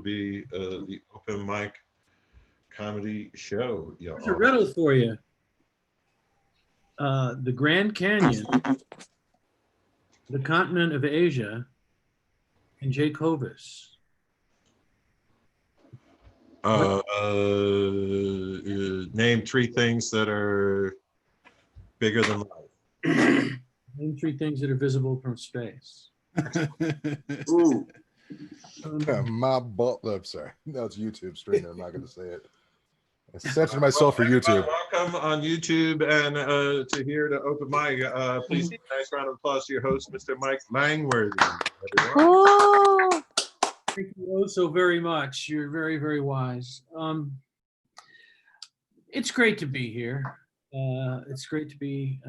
will be the open mic comedy show. Here's a riddle for you. The Grand Canyon, the continent of Asia, and Jacobus. Name three things that are bigger than life. Name three things that are visible from space. Ooh. My butt. I'm sorry. That's YouTube streaming. I'm not going to say it. I censored myself for YouTube. Welcome on YouTube and to here to open mic. Please give a nice round of applause to your host, Mr. Mike Langworthy. Oh, Thank you so very much. You're very, very wise. It's great to be here. It's great to be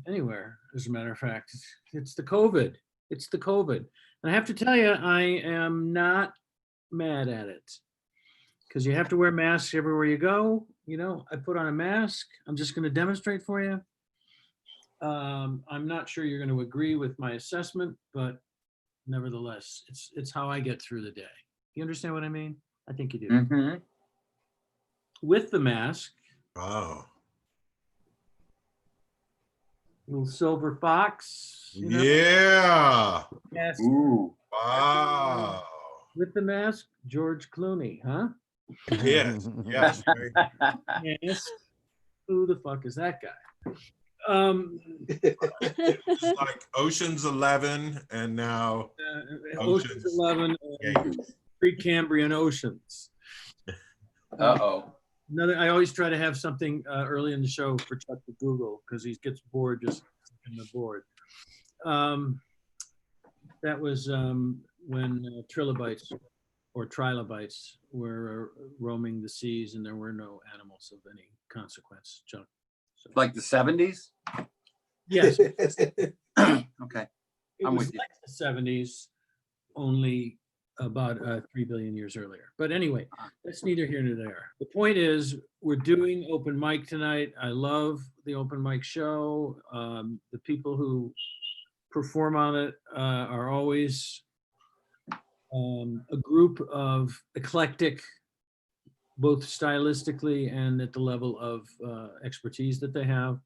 anywhere, as a matter of fact. It's the COVID. It's the COVID. And I have to tell you, I am not mad at it. Because you have to wear masks everywhere you go. You know, I put on a mask. I'm just going to demonstrate for you. I'm not sure you're going to agree with my assessment, but nevertheless, it's how I get through the day. You understand what I mean? I think you do. Mm-hmm. With the mask, Wow. little silver fox. You know, Yeah. mask. Ooh. Wow. With the mask, George Clooney, huh? Yes. Yes. Yes. Who the fuck is that guy? It's like Ocean's 11 and now Ocean's 11 and Precambrian oceans. Uh-oh. Another, I always try to have something early in the show for Chuck to Google because he gets bored just in the board. That was when trilobites or trilobites were roaming the seas and there were no animals of any consequence, Chuck. So, Like the 70s? yes, Okay. it I'm was with you. like the 70s, only about 3 billion years earlier. But anyway, that's neither here nor there. The point is, we're doing open mic tonight. I love the open mic show. The people who perform on it are always a group of eclectic, both stylistically and at the level of expertise that they have.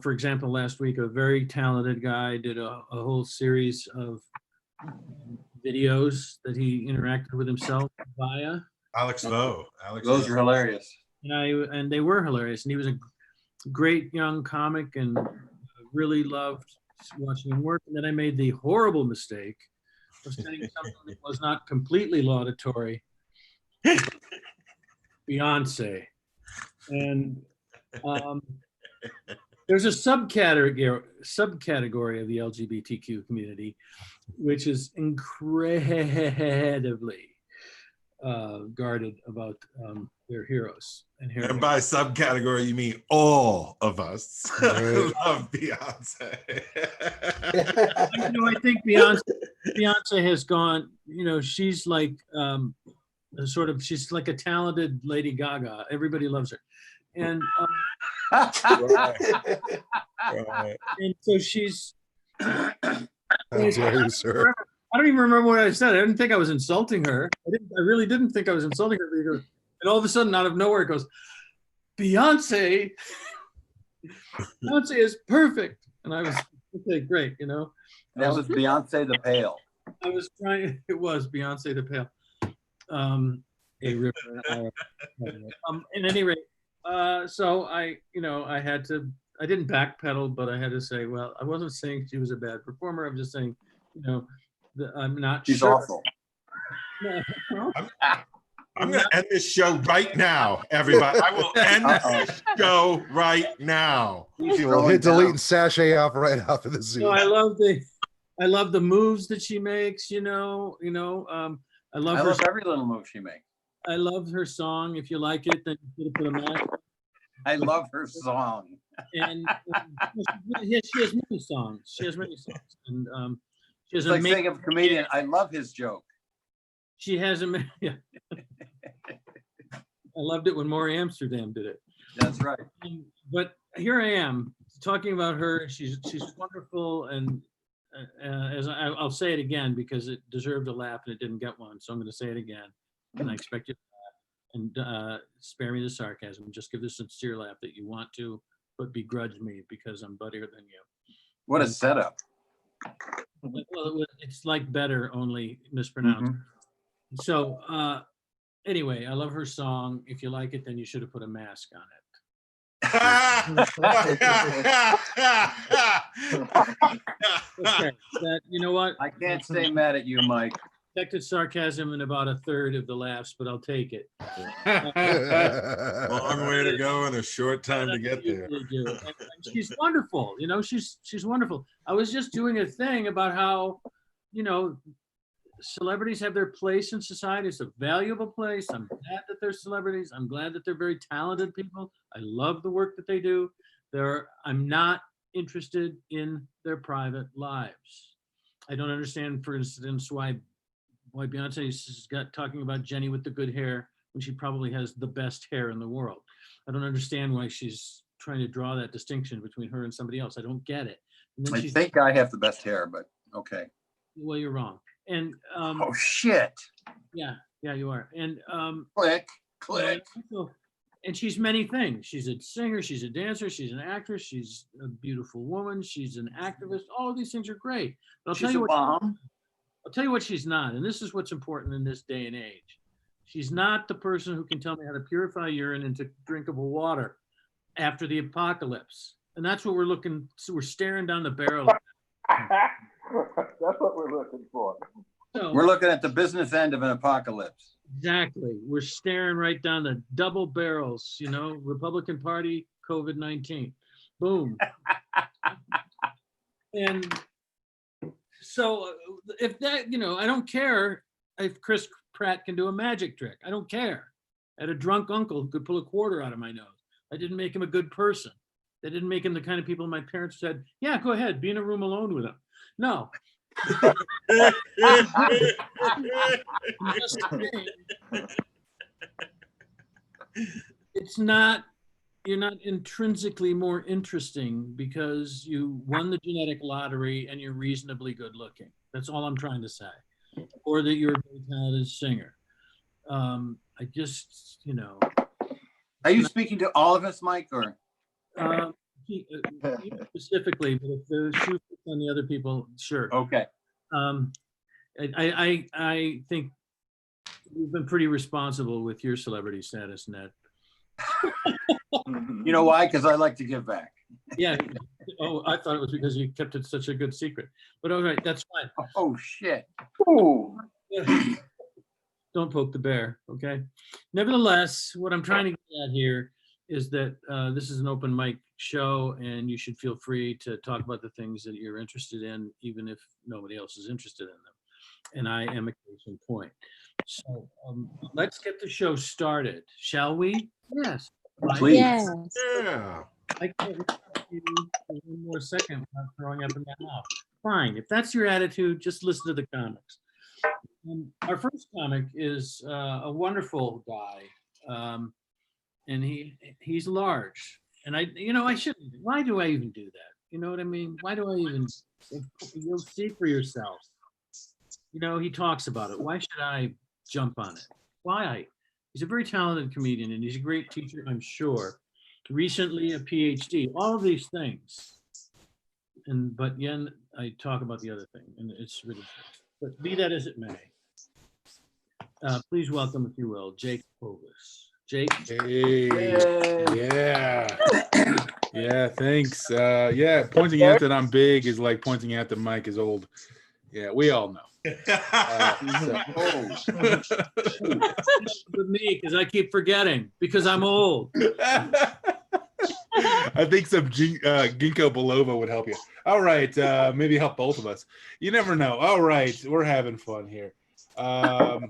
For example, last week, a very talented guy did a whole series of videos that he interacted with himself via. Alex Vo. Those are hilarious. And they were hilarious. And he was a great young comic and really loved watching him work. And then I made the horrible mistake of saying something that was not completely laudatory. Beyonce. And there's a subcategory of the LGBTQ community, which is incredibly guarded about their heroes and heroines. And by subcategory, you mean all of us love Beyonce. I think Beyonce has gone, she's like she's like a talented Lady Gaga. Everybody loves her. And Right. and so she's How dare you, sir? I don't even remember what I said. I didn't think I was insulting her. I really didn't think I was insulting her. Because, and all of a sudden, out of nowhere, it goes, Beyonce is perfect. And I was, okay, great, That was Beyonce the Pale. I was trying, it was Beyonce the Pale. A river. At any rate, so I didn't backpedal, but I had to say, well, I wasn't saying she was a bad performer. I'm just saying, I'm not She's sure. awful. I'm going to end this show right now, everybody. I will end this show right now. We'll hit delete and sashay off right after the Zoom. No, I love the moves that she makes. I love I her. love every little move she makes. I love her song. If you like it, then you should put a mask. I love her song. And she has many songs. And she has It's like amazing. saying of a comedian, I love his joke. She has a. Yeah. I loved it when Maury Amsterdam did it. That's right. But here I am talking about her. She's wonderful, and I'll say it again because it deserved a laugh and it didn't get one. So I'm going to say it again. And I expect you to laugh and spare me the sarcasm. Just give the sincere laugh that you want to, but begrudge me because I'm buttier than you. What a setup. Well, it's like better, only mispronounced. So anyway, I love her song. If you like it, then you should have put a mask on it. Okay, you know what? I can't stay mad at you, Mike. Detected sarcasm in about a third of the laughs, but I'll take it. Long way to go and a short time to get there. And she's wonderful. You know, she's wonderful. I was just doing a thing about how, you know, celebrities have their place in society. It's a valuable place. I'm glad that they're celebrities. I'm glad that they're very talented people. I love the work that they do. I'm not interested in their private lives. I don't understand, for instance, why Beyonce is talking about Jenny with the good hair when she probably has the best hair in the world. I don't understand why she's trying to draw that distinction between her and somebody else. I don't get it. And then I think I have the best hair, but okay. well, you're wrong. And Oh, shit. yeah, you are. And Click. and she's many things. She's a singer, she's a dancer, she's an actress, she's a beautiful woman, she's an activist. All of these things are great. But She's a bomb. I'll tell you what she's not, and this is what's important in this day and age. She's not the person who can tell me how to purify urine into drinkable water after the apocalypse. And that's what we're looking, so we're staring down the barrel. That's what we're looking for. So, We're looking at the business end of an apocalypse. exactly. We're staring right down the double barrels, you know, Republican Party, COVID-19. Boom. And so if that, you know, I don't care if Chris Pratt can do a magic trick. I don't care. I had a drunk uncle who could pull a quarter out of my nose. That didn't make him a good person. That didn't make him the kind of people my parents said, yeah, go ahead, be in a room alone with him. No. I'm just saying, it's not, you're not intrinsically more interesting because you won the genetic lottery and you're reasonably good looking. That's all I'm trying to say. Or that you're a very talented singer. I just, you know. Are you speaking to all of us, Mike, or? You specifically, but if the shoe fits on the other people, sure. Okay. I think you've been pretty responsible with your celebrity status, Ned. You know why? Because I like to give back. Yeah. Oh, I thought it was because you kept it such a good secret. But all right, that's fine. Oh, shit. Ooh. Don't poke the bear, okay? Nevertheless, what I'm trying to get at here is that this is an open mic show and you should feel free to talk about the things that you're interested in, even if nobody else is interested in them. And I am a case in point. So let's get the show started, shall we? Yes. Please. Yes. Yeah. I can't respect you for one more second without throwing up in my mouth. Fine, if that's your attitude, just listen to the comics. Our first comic is a wonderful guy, and he's large. And I shouldn't. Why do I even do that? You know what I mean? Why do I even? You'll see for yourself. You know, he talks about it. Why should I jump on it? Why? He's a very talented comedian, and he's a great teacher, I'm sure. Recently, a PhD. All of these things. But then I talk about the other thing, and it's ridiculous. But be that as it may, please welcome, if you will, Jake Hovis. Jake. Hey, yeah. Yeah, thanks. Yeah, pointing out that I'm big is like pointing out that Mike is old. Yeah, we all know. With me, because I keep forgetting, because I'm old. I think some ginkgo biloba would help you. All right, maybe help both of us. You never know. All right, we're having fun here. I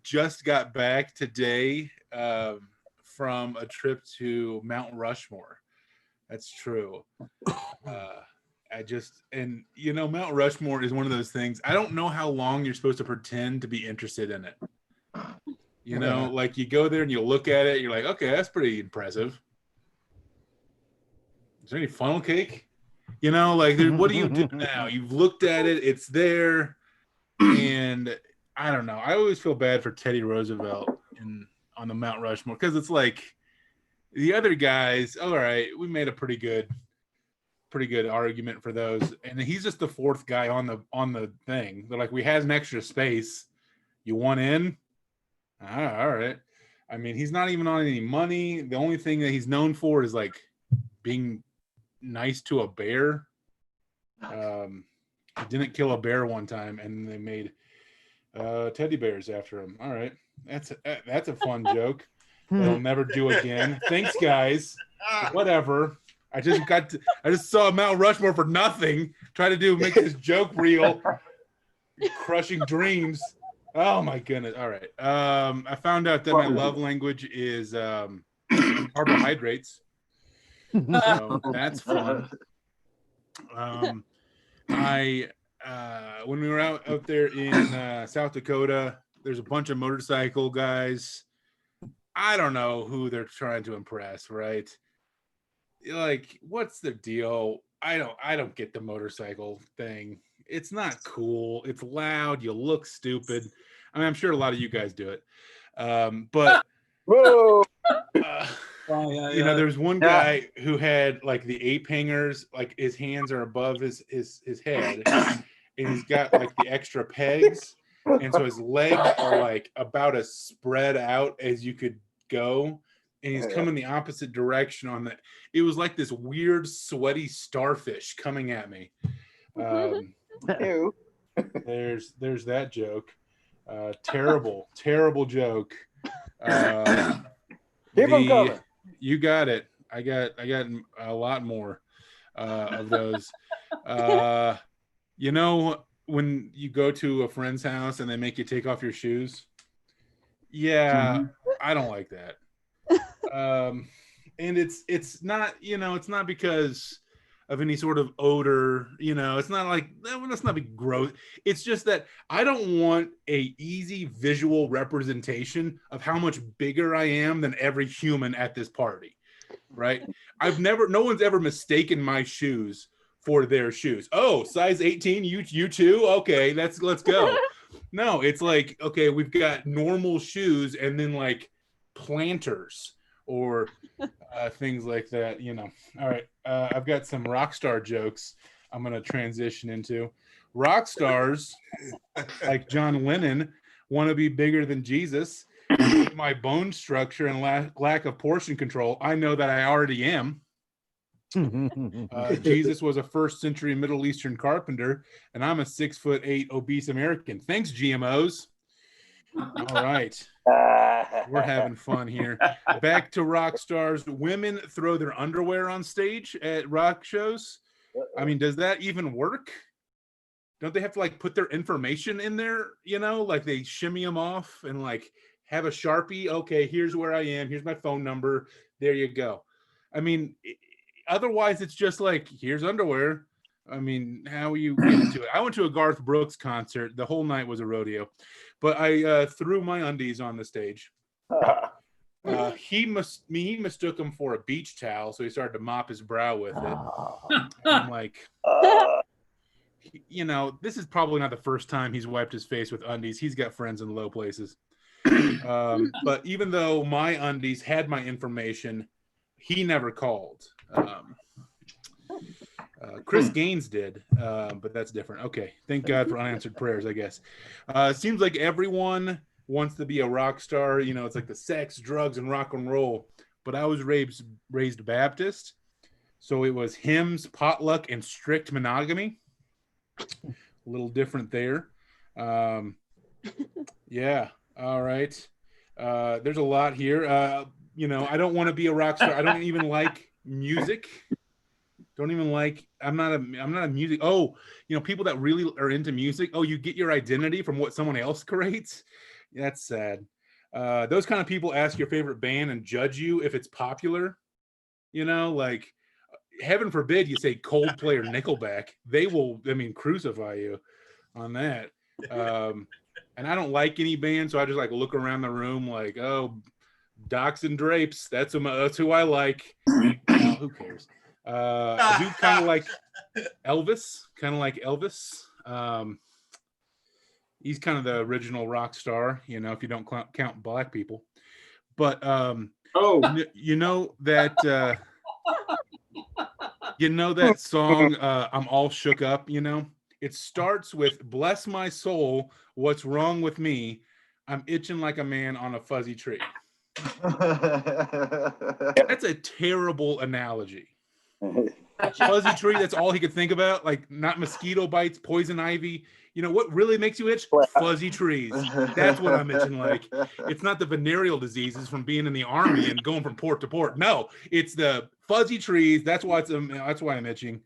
just got back today from a trip to Mount Rushmore. That's true. Mount Rushmore is one of those things. I don't know how long you're supposed to pretend to be interested in it. You know, like you go there and you look at it, you're like, okay, that's pretty impressive. Is there any funnel cake? You know, like, what do you do now? You've looked at it, it's there, and I don't know. I always feel bad for Teddy Roosevelt on the Mount Rushmore because it's like the other guys. All right, we made a pretty good argument for those, and he's just the fourth guy on the thing. They're like, we had an extra space. You want in? All right. I mean, he's not even on any money. The only thing that he's known for is like being nice to a bear. He didn't kill a bear one time, and they made teddy bears after him. All right, that's a fun joke. They'll never do again. Thanks, guys. Whatever. I just saw Mount Rushmore for nothing. Try to make this joke real. Crushing dreams. Oh my goodness. All right. I found out that my love language is carbohydrates. So that's fun. When we were out there in South Dakota, there's a bunch of motorcycle guys. I don't know who they're trying to impress, right? Like, what's the deal? I don't get the motorcycle thing. It's not cool. It's loud. You look stupid. I mean, I'm sure a lot of you guys do it. But Whoa. you know, there's one guy who had like the ape hangers, like his hands are above his head, and he's got like the extra pegs, and so his legs are like about as spread out as you could go, and he's coming the opposite direction on that. It was like this weird sweaty starfish coming at me. Ew. There's that joke. Terrible joke. Keep 'em coming. You got it. I got a lot more of those. You know, when you go to a friend's house and they make you take off your shoes? Yeah, I don't like that. And it's not, you know, it's not because of any sort of odor, you know, it's not like, let's not be gross. It's just that I don't want a easy visual representation of how much bigger I am than every human at this party, right? No one's ever mistaken my shoes for their shoes. Oh, size 18, you too? Okay, let's go. No, it's like, okay, we've got normal shoes and then like planters or things like that, you know. All right, I've got some rock star jokes I'm going to transition into. Rock stars, like John Lennon, want to be bigger than Jesus. With my bone structure and lack of portion control, I know that I already am. Jesus was a first century Middle Eastern carpenter, and I'm a 6'8" obese American. Thanks, GMOs. All right. We're having fun here. Back to rock stars. Women throw their underwear on stage at rock shows. I mean, does that even work? Don't they have to like put their information in there? You know, like they shimmy them off and like have a Sharpie. Okay, here's where I am. Here's my phone number. There you go. I mean, otherwise it's just like, here's underwear. I mean, how you get into it? I went to a Garth Brooks concert. The whole night was a rodeo, but I threw my undies on the stage. He mistook them for a beach towel, so he started to mop his brow with it. I'm like, you know, this is probably not the first time he's wiped his face with undies. He's got friends in low places. But even though my undies had my information, he never called. Chris Gaines did, but that's different. Okay, thank God for unanswered prayers, I guess. It seems like everyone wants to be a rock star. You know, it's like the sex, drugs, and rock and roll. But I was raised Baptist, so it was hymns, potluck, and strict monogamy. A little different there. Yeah, all right. There's a lot here. You know, I don't want to be a rock star. I don't even like music. Don't even like, I'm not a music. Oh, you know, people that really are into music. Oh, you get your identity from what someone else creates. Yeah, that's sad. Those kind of people ask your favorite band and judge you if it's popular. You know, like heaven forbid you say Coldplay or Nickelback. They will, I mean, crucify you on that. And I don't like any band, so I just like look around the room like, oh, Docs and Drapes. That's who I like. Who cares? I do kind of like Elvis, he's kind of the original rock star, you know, if you don't count black people. But you know that song, I'm All Shook Up, you know? It starts with bless my soul, what's wrong with me? I'm itching like a man on a fuzzy tree. That's a terrible analogy. Fuzzy tree, that's all he could think about. Like, not mosquito bites, poison ivy. You know what really makes you itch? Fuzzy trees. That's what I'm itching like. It's not the venereal diseases from being in the army and going from port to port. No, it's the fuzzy trees. That's why I'm itching.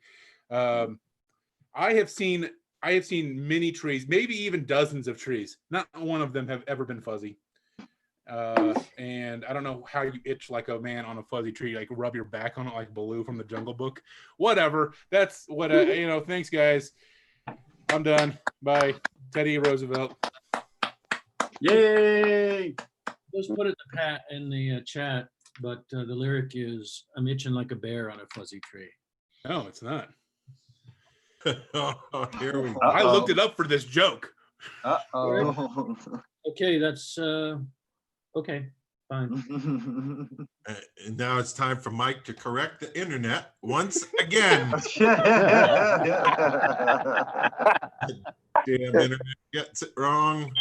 I have seen many trees, maybe even dozens of trees. Not one of them have ever been fuzzy. And I don't know how you itch like a man on a fuzzy tree, like rub your back on it like Baloo from the Jungle Book. Whatever. That's what thanks guys. I'm done. Bye. Teddy Roosevelt. Yay! Just put it in the chat, but the lyric is, I'm itching like a bear on a fuzzy tree. No, it's not. Oh, here we go. I looked it up for this joke. Uh-oh. Okay, that's, okay, fine. And now it's time for Mike to correct the internet once again. Damn internet gets it wrong.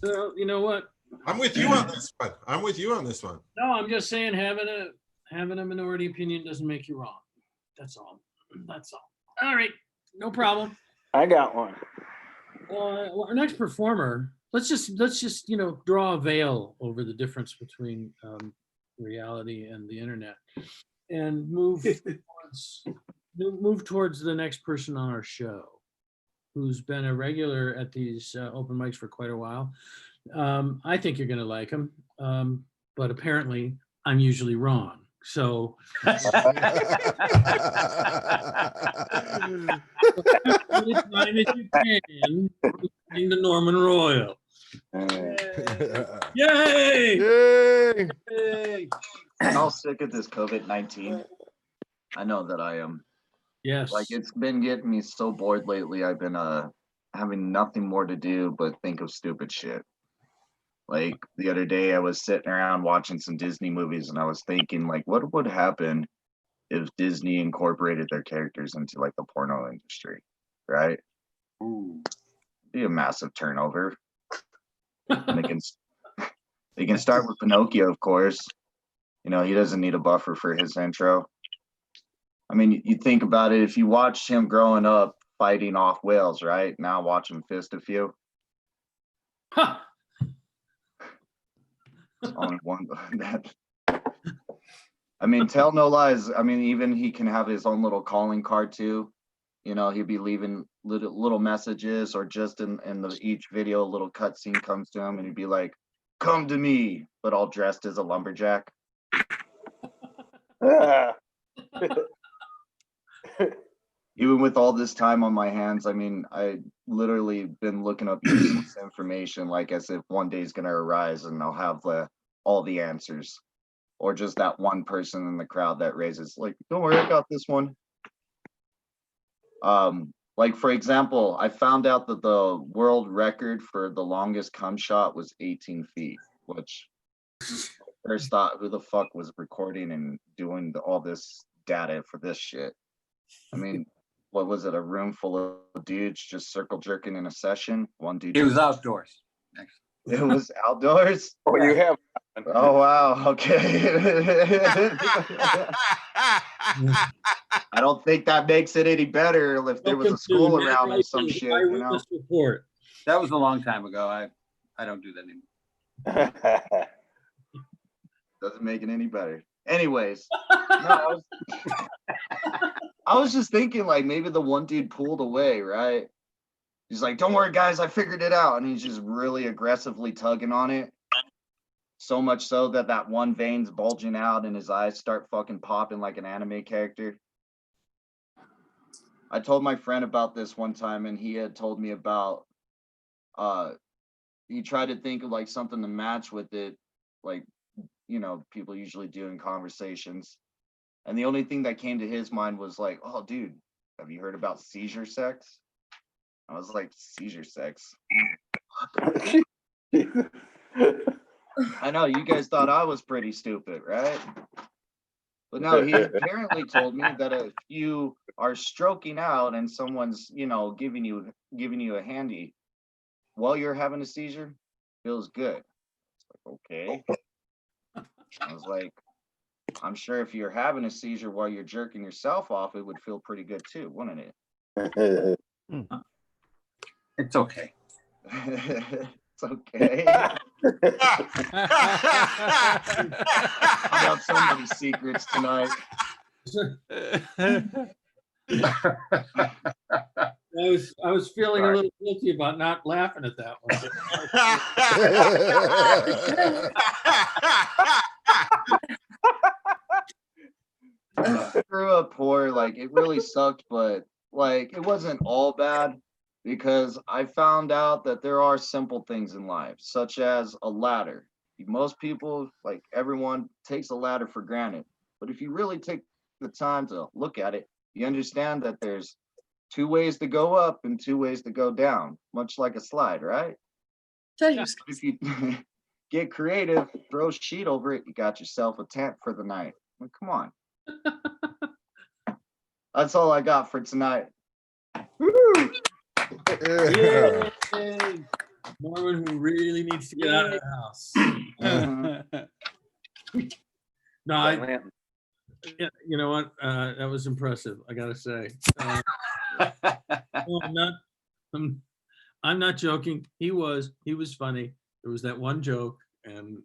So, you know what? I'm with you on this one. No, I'm just saying having a minority opinion doesn't make you wrong. That's all. All right, no problem. I got one. Well, our next performer, let's just draw a veil over the difference between reality and the internet, and move towards the next person on our show, who's been a regular at these open mics for quite a while. I think you're going to like him, but apparently I'm usually wrong. So time as you can, bring the Norman Royal. Yay! Yay! Yay! How sick of this COVID-19? I know that I am. Yes. Like, it's been getting me so bored lately. I've been having nothing more to do but think of stupid shit. Like, the other day I was sitting around watching some Disney movies and I was thinking, like, what would happen if Disney incorporated their characters into like the porno industry, right? Ooh. Be a massive turnover. And they can start with Pinocchio, of course. You know, he doesn't need a buffer for his intro. I mean, you think about it, if you watched him growing up fighting off whales, right? Now watch him fist a few. Huh. It's only one that. I mean, tell no lies. I mean, even he can have his own little calling card too. You know, he'd be leaving little messages, or just in each video, a little cutscene comes to him and he'd be like, "Come to me," but all dressed as a lumberjack. Even with all this time on my hands, I mean, I literally been looking up useless information, like as if one day is gonna arise and I'll have all the answers, or just that one person in the crowd that raises, like, "Don't worry, I got this one." Like for example, I found out that the world record for the longest cum shot was 18 feet, which first thought, who the fuck was recording and doing all this data for this shit? I mean, what was it? A room full of dudes just circle jerking in a session? One dude. It was outdoors. It was outdoors? Oh, you have. Oh, wow. Okay. I don't think that makes it any better if there was a school around or some shit, you know? Report. That was a long time ago. I don't do that anymore. Doesn't make it any better. Anyways, no, I was just thinking, like, maybe the one dude pulled away, right? He's like, "Don't worry, guys, I figured it out." And he's just really aggressively tugging on it. So much so that one vein's bulging out and his eyes start fucking popping like an anime character. I told my friend about this one time, and he had told me about, he tried to think of like something to match with it, like, you know, people usually do in conversations. And the only thing that came to his mind was like, oh, dude, have you heard about seizure sex? I was like, seizure sex? I know you guys thought I was pretty stupid, right? But no, he apparently told me that if you are stroking out and someone's, giving you a handy while you're having a seizure, feels good. It's like, okay. I was like, I'm sure if you're having a seizure while you're jerking yourself off, it would feel pretty good too, wouldn't it? It's okay. It's okay. I got so many secrets tonight. I was feeling a little guilty about not laughing at that one. Grew up poor, like it really sucked, but like it wasn't all bad because I found out that there are simple things in life, such as a ladder. Most people, like everyone, takes a ladder for granted. But if you really take the time to look at it, you understand that there's 2 ways to go up and 2 ways to go down, much like a slide, right? If you get creative, throw a sheet over it, you got yourself a tent for the night. Well, come on. That's all I got for tonight. Yeah. Yay! Norman, who really needs to get out of the house. No, you know what? That was impressive. I gotta say. No, I'm not joking. He was funny. There was that one joke, and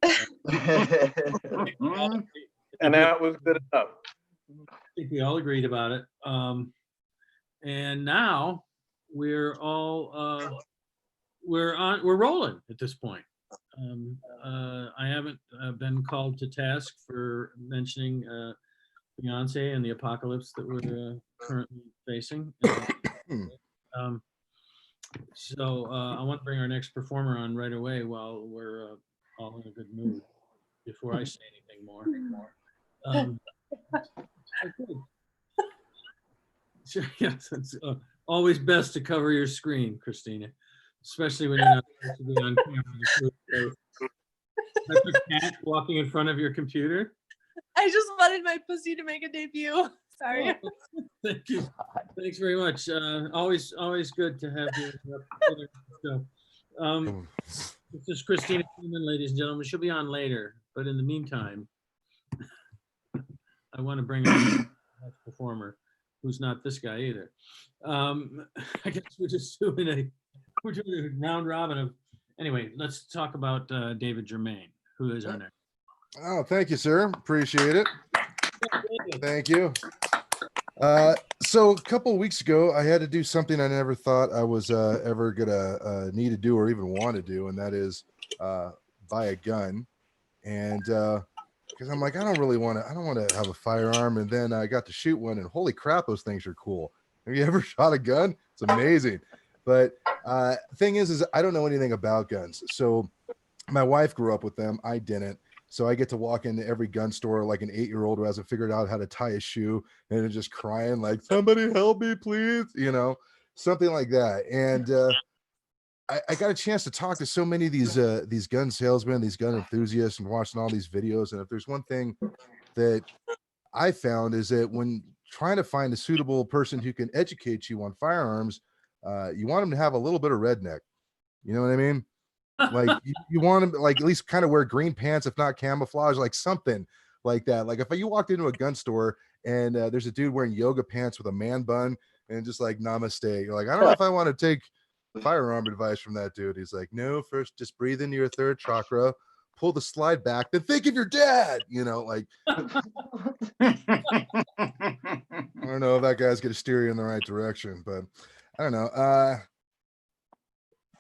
And that was good enough. I think we all agreed about it. And now we're all we're rolling at this point. I haven't been called to task for mentioning Beyonce and the apocalypse that we're currently facing. So I want to bring our next performer on right away while we're all in a good mood before I say anything more. Okay. Sure, yes, it's always best to cover your screen, Christina, especially when you're not supposed to be on camera. Like a cat walking in front of your computer. I just wanted my pussy to make a debut. Sorry. Oh, thank you. Thanks very much. Always good to have you. This is Christina Freeman, ladies and gentlemen. She'll be on later, but in the meantime, I want to bring on the next performer, who's not this guy either. I guess we're just doing a round robin of. Anyway, let's talk about David Germain, who is our next. Oh, thank you, sir. Appreciate it. Thank you. So a couple of weeks ago, I had to do something I never thought I was ever gonna need to do or even want to do, and that is buy a gun. And because I'm like, I don't want to have a firearm. And then I got to shoot one, and holy crap, those things are cool. Have you ever shot a gun? It's amazing. But thing is I don't know anything about guns. So my wife grew up with them. I didn't. So I get to walk into every gun store like an 8-year-old who hasn't figured out how to tie a shoe and is just crying like, somebody help me, please. Something like that. And I got a chance to talk to so many of these gun salesmen, these gun enthusiasts, and watching all these videos. And if there's one thing that I found is that when trying to find a suitable person who can educate you on firearms, you want them to have a little bit of redneck. You know what I mean? Like you want them to like at least kind of wear green pants, if not camouflage, like something like that. Like if you walked into a gun store and there's a dude wearing yoga pants with a man bun and just like namaste, you're like, I don't know if I want to take firearm advice from that dude. He's like, no, first just breathe into your third chakra, pull the slide back, then think of your dad. Like I don't know if that guy's gonna steer you in the right direction, but I don't know.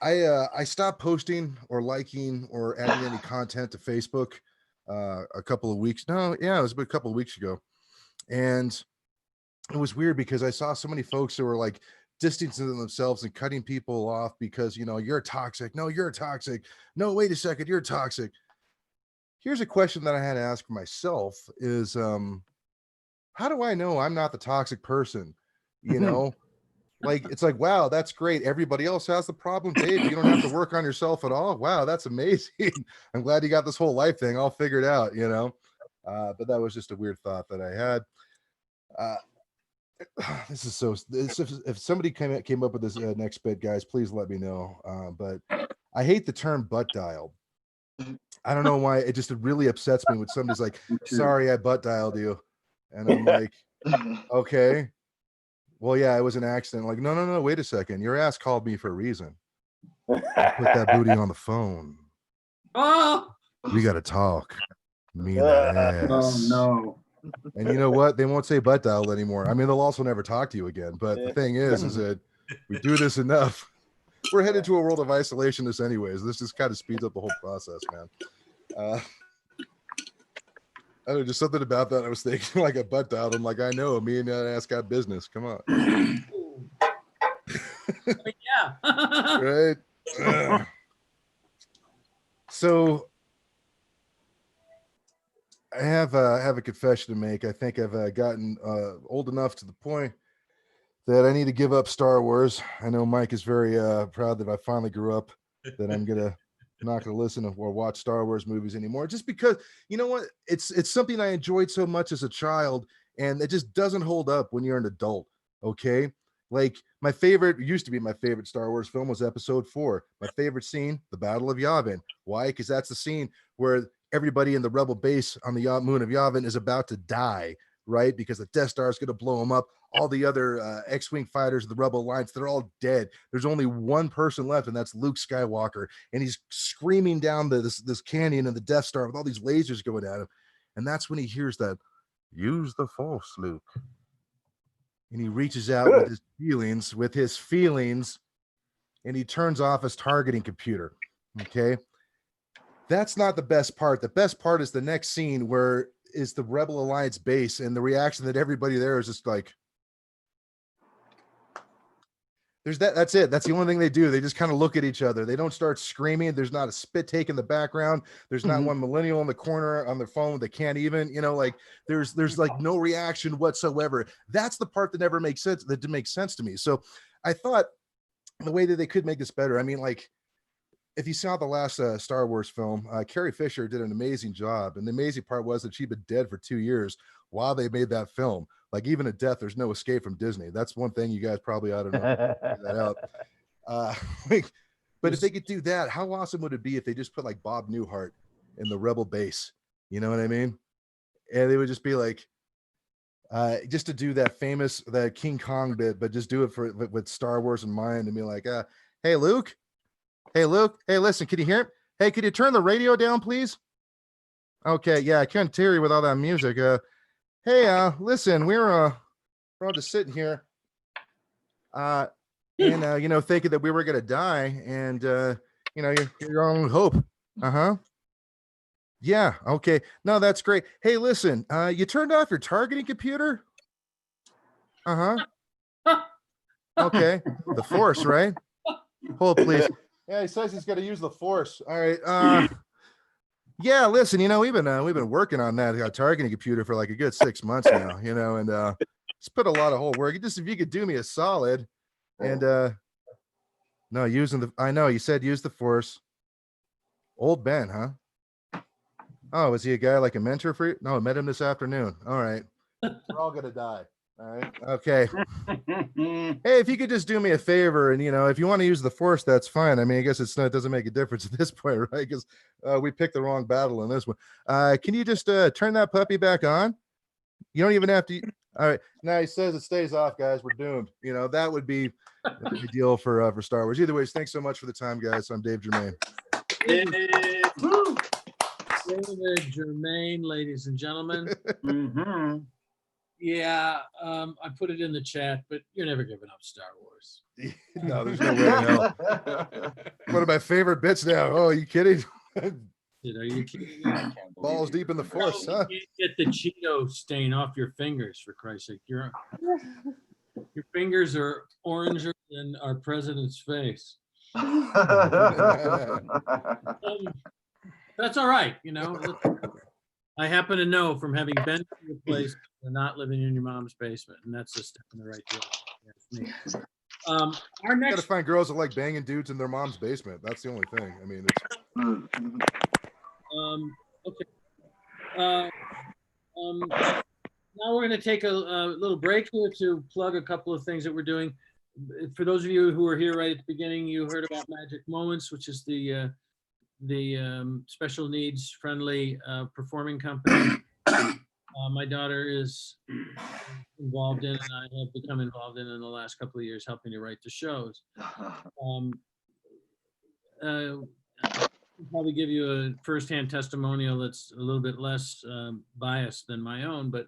I stopped posting or liking or adding any content to Facebook a couple of weeks. No, yeah, it was about a couple of weeks ago. And it was weird because I saw so many folks who were like distancing themselves and cutting people off because, you're toxic. No, you're toxic. No, wait a second, you're toxic. Here's a question that I had to ask myself is, how do I know I'm not the toxic person? You know, like it's like, wow, that's great. Everybody else has the problem, babe. You don't have to work on yourself at all. Wow, that's amazing. I'm glad you got this whole life thing all figured out, you know. But that was just a weird thought that I had. This is so. If somebody came up with this next bit, guys, please let me know. But I hate the term butt dialed. I don't know why. It just really upsets me when somebody's like, "Sorry, I butt dialed you," and I'm like, "Okay, well, yeah, it was an accident." Like, no, no, no. Wait a second. Your ass called me for a reason. Put that booty on the phone. Oh, We got to talk. Me and that ass. Oh, no. And you know what? They won't say butt dialed anymore. I mean, they'll also never talk to you again. But the thing is that we do this enough. We're headed to a world of isolationists anyways. This just kind of speeds up the whole process, man. I don't know, just something about that. I was thinking like a butt dialed. I'm like, I know, me and that ass got business. Come on. yeah. Right? So I have a confession to make. I think I've gotten old enough to the point that I need to give up Star Wars. I know Mike is very proud that I finally grew up, that I'm not gonna listen to or watch Star Wars movies anymore. Just because, you know what, it's something I enjoyed so much as a child, and it just doesn't hold up when you're an adult. Okay. Like used to be my favorite Star Wars film was Episode 4. My favorite scene, the Battle of Yavin. Why? Because that's the scene where everybody in the rebel base on the moon of Yavin is about to die, right? Because the Death Star is going to blow them up. All the other X-Wing fighters of the Rebel Alliance, they're all dead. There's only one person left, and that's Luke Skywalker. And he's screaming down this canyon of the Death Star with all these lasers going at him. And that's when he hears that, "Use the Force, Luke." And he reaches out with his feelings, and he turns off his targeting computer. Okay. That's not the best part. The best part is the next scene where is the Rebel Alliance base, and the reaction that everybody there is just like, that's it. That's the only thing they do. They just kind of look at each other. They don't start screaming. There's not a spit take in the background. There's not one millennial in the corner on their phone that can't even, like there's like no reaction whatsoever. That's the part that never makes sense. That didn't make sense to me. So I thought the way that they could make this better. I mean, like, if you saw the last Star Wars film, Carrie Fisher did an amazing job. And the amazing part was that she'd been dead for 2 years while they made that film. Like, even at death, there's no escape from Disney. That's one thing you guys probably ought to know that out. But if they could do that, how awesome would it be if they just put like Bob Newhart in the Rebel base? You know what I mean? And they would just be like, just to do that King Kong bit, but just do it with Star Wars in mind, and be like, hey, Luke. Hey, Luke. Hey, listen, can you hear? Hey, could you turn the radio down, please? Okay, yeah, I can't hear you with all that music. Hey, listen, we're all just sitting here, and thinking that we were gonna die, and you're your own hope. Yeah, okay. No, that's great. Hey, listen, you turned off your targeting computer? Okay, the Force, right? Hold, please. Yeah, he says he's got to use the Force. All right. Yeah, listen, we've been working on that targeting computer for like a good 6 months now, and it's put a lot of whole work. Just if you could do me a solid, and no, I know you said use the Force. Old Ben, huh? Oh, is he a guy like a mentor for you? No, I met him this afternoon. All right. We're all gonna die. All right. Okay. Hey, if you could just do me a favor, and if you want to use the Force, that's fine. I mean, I guess it doesn't make a difference at this point, right? Because we picked the wrong battle in this one. Can you just turn that puppy back on? You don't even have to. All right. Now he says it stays off, guys. We're doomed. That would be the deal for Star Wars. Either ways, thanks so much for the time, guys. I'm Dave Germain. David Germain, ladies and gentlemen. Yeah, I put it in the chat, but you're never giving up Star Wars. No, there's no way in hell. One of my favorite bits now. Oh, are you kidding? Are you kidding me? Balls deep in the Force, huh? You can't get the Cheeto stain off your fingers, for Christ's sake. Your fingers are oranger than our president's face. That's all right, I happen to know from having been to the place You're not living in your mom's basement, and that's a step in the right direction. That's me. Our Gotta next, find girls that like banging dudes in their mom's basement. That's the only thing. I mean, it's, okay. Now we're going to take a little break here to plug a couple of things that we're doing. For those of you who were here right at the beginning, you heard about Magic Moments, which is the special needs friendly performing company. My daughter is involved in, and I have become involved in the last couple of years, helping to write the shows. I'll probably give you a firsthand testimonial that's a little bit less biased than my own, but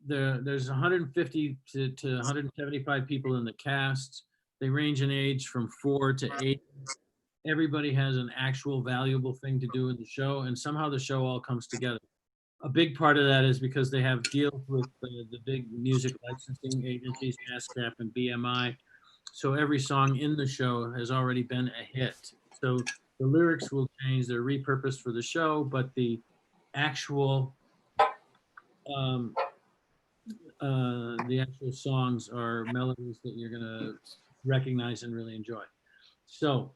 there's 150 to 175 people in the cast. They range in age from 4 to 8. Everybody has an actual valuable thing to do in the show, and somehow the show all comes together. A big part of that is because they have deals with the big music licensing agencies, ASCAP and BMI. So every song in the show has already been a hit. So the lyrics will change, they're repurposed for the show, but the actual songs are melodies that you're gonna recognize and really enjoy. So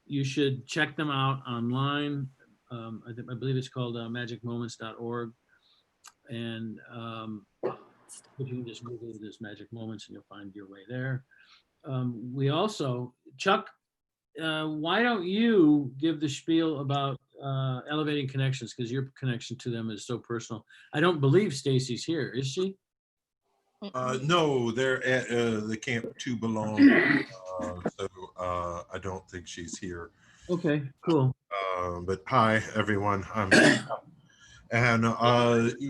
you should check them out online. I believe it's called magicmoments.org. And if you can just Google this Magic Moments and you'll find your way there. We also, Chuck, why don't you give the spiel about Elevating Connections, because your connection to them is so personal. I don't believe Stacy's here, is she? No, they're at the Camp to Belong. So I don't think she's here. Okay, cool. But hi, everyone. And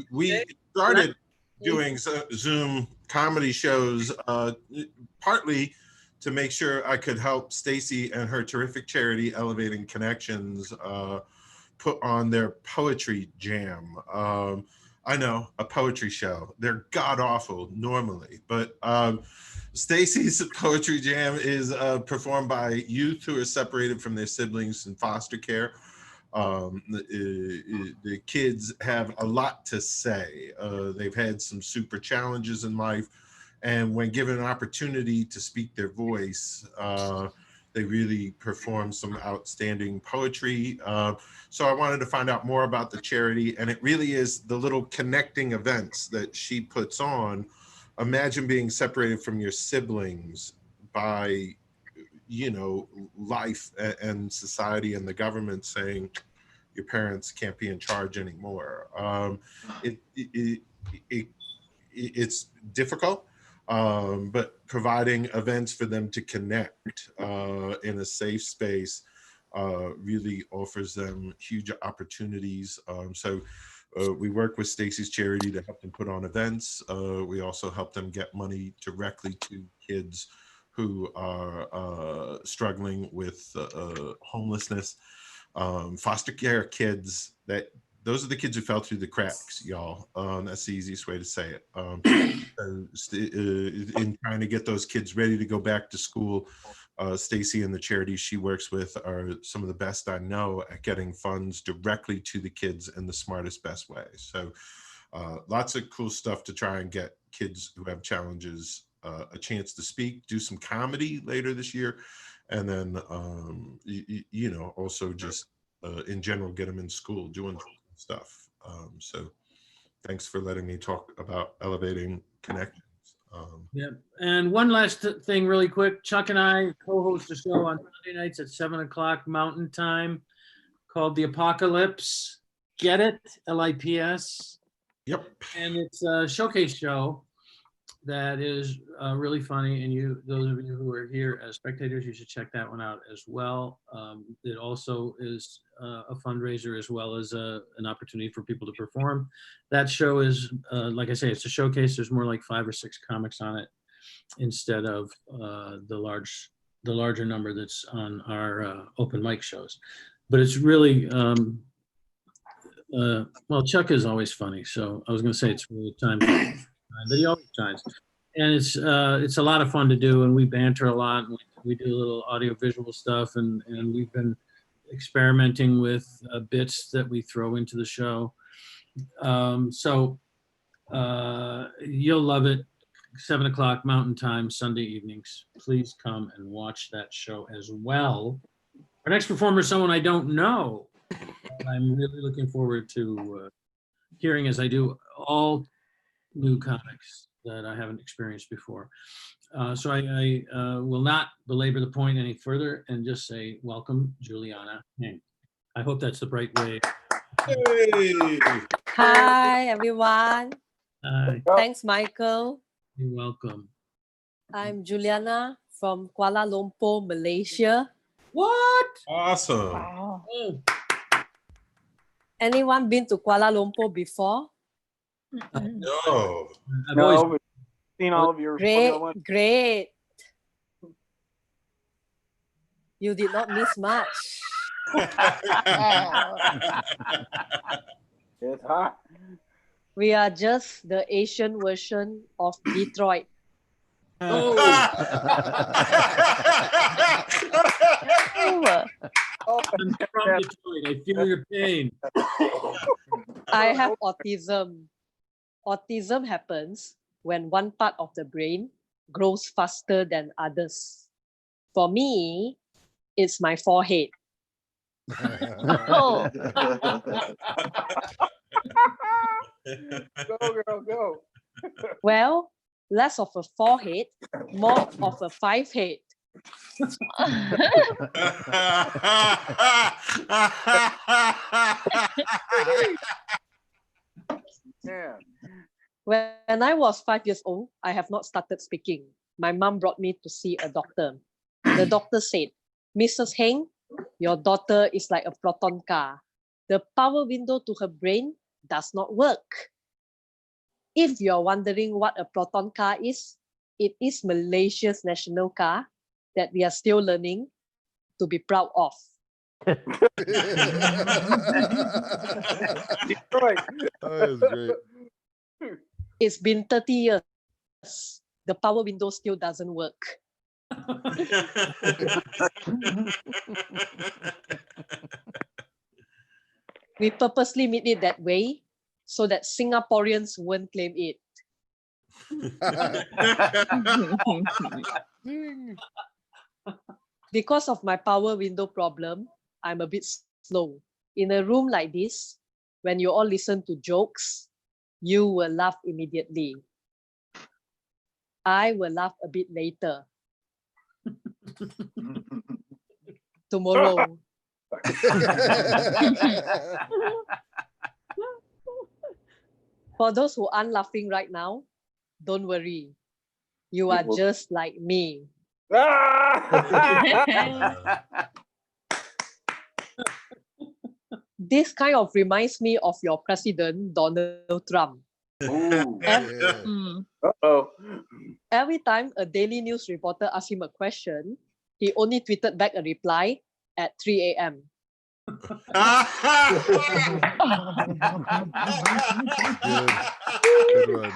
we started doing Zoom comedy shows partly to make sure I could help Stacy and her terrific charity, Elevating Connections, put on their poetry jam. I know, a poetry show. They're god awful normally, but Stacy's poetry jam is performed by youth who are separated from their siblings in foster care. The kids have a lot to say. They've had some super challenges in life, and when given an opportunity to speak their voice, they really perform some outstanding poetry. So I wanted to find out more about the charity, and it really is the little connecting events that she puts on. Imagine being separated from your siblings by, you know, life and society and the government saying your parents can't be in charge anymore. It's difficult. But providing events for them to connect in a safe space really offers them huge opportunities. So we work with Stacy's charity to help them put on events. We also help them get money directly to kids who are struggling with homelessness, foster care kids. Those are the kids who fell through the cracks, y'all. That's the easiest way to say it. In trying to get those kids ready to go back to school, Stacy and the charities she works with are some of the best I know at getting funds directly to the kids in the smartest, best way. So lots of cool stuff to try and get kids who have challenges a chance to speak, do some comedy later this year, and then, you know, also just in general, get them in school doing stuff. So thanks for letting me talk about Elevating Connections. Yeah, and one last thing really quick. Chuck and I co-host a show on Sunday nights at 7 o'clock Mountain Time called The Apocalypse. Get it? Lips. Yep. And it's a showcase show that is really funny. And those of you who are here as spectators, you should check that one out as well. It also is a fundraiser as well as an opportunity for people to perform. That show is, like I say, it's a showcase. There's more like 5 or 6 comics on it instead of the larger number that's on our open mic shows. But it's really, well, Chuck is always funny. So I was going to say it's really time, but he always shines. And it's a lot of fun to do, and we banter a lot. And we do a little audio visual stuff, and we've been experimenting with bits that we throw into the show. So You'll love it. 7 o'clock Mountain Time, Sunday evenings. Please come and watch that show as well. Our next performer is someone I don't know. I'm really looking forward to hearing, as I do all new comics that I haven't experienced before. So I will not belabor the point any further and just say welcome, Juliana Heng. I hope that's the right way. Hey. Hi, everyone. Hi, Thanks, Michael. you're welcome. I'm Juliana from Kuala Lumpur, Malaysia. What? Awesome. Oh, Anyone been to Kuala Lumpur before? No. I've always No, we've seen all of your Great, Formula One. great. You did not miss much. It's hot. We are just the Asian version of Detroit. oh, Oh, I'm from Detroit. I feel your pain. I have autism. Autism happens when one part of the brain grows faster than others. For me, it's my forehead. go, girl, go. Well, less of a forehead, more of a five head. Yeah. When I was 5 years old, I have not started speaking. My mom brought me to see a doctor. The doctor said, Mrs. Heng, your daughter is like a proton car. The power window to her brain does not work. If you're wondering what a proton car is, it is Malaysia's national car that we are still learning to be proud of. Detroit. That was great. It's been 30 years. The power window still doesn't work. We purposely made it that way so that Singaporeans won't claim it. Because of my power window problem, I'm a bit slow. In a room like this, when you all listen to jokes, you will laugh immediately. I will laugh a bit later. Tomorrow. For those who aren't laughing right now, don't worry. You are just like me. This kind of reminds me of your president, Donald Trump. Ooh. Uh-oh. Every time a Daily News reporter asked him a question, he only tweeted back a reply at 3 a.m. Good one.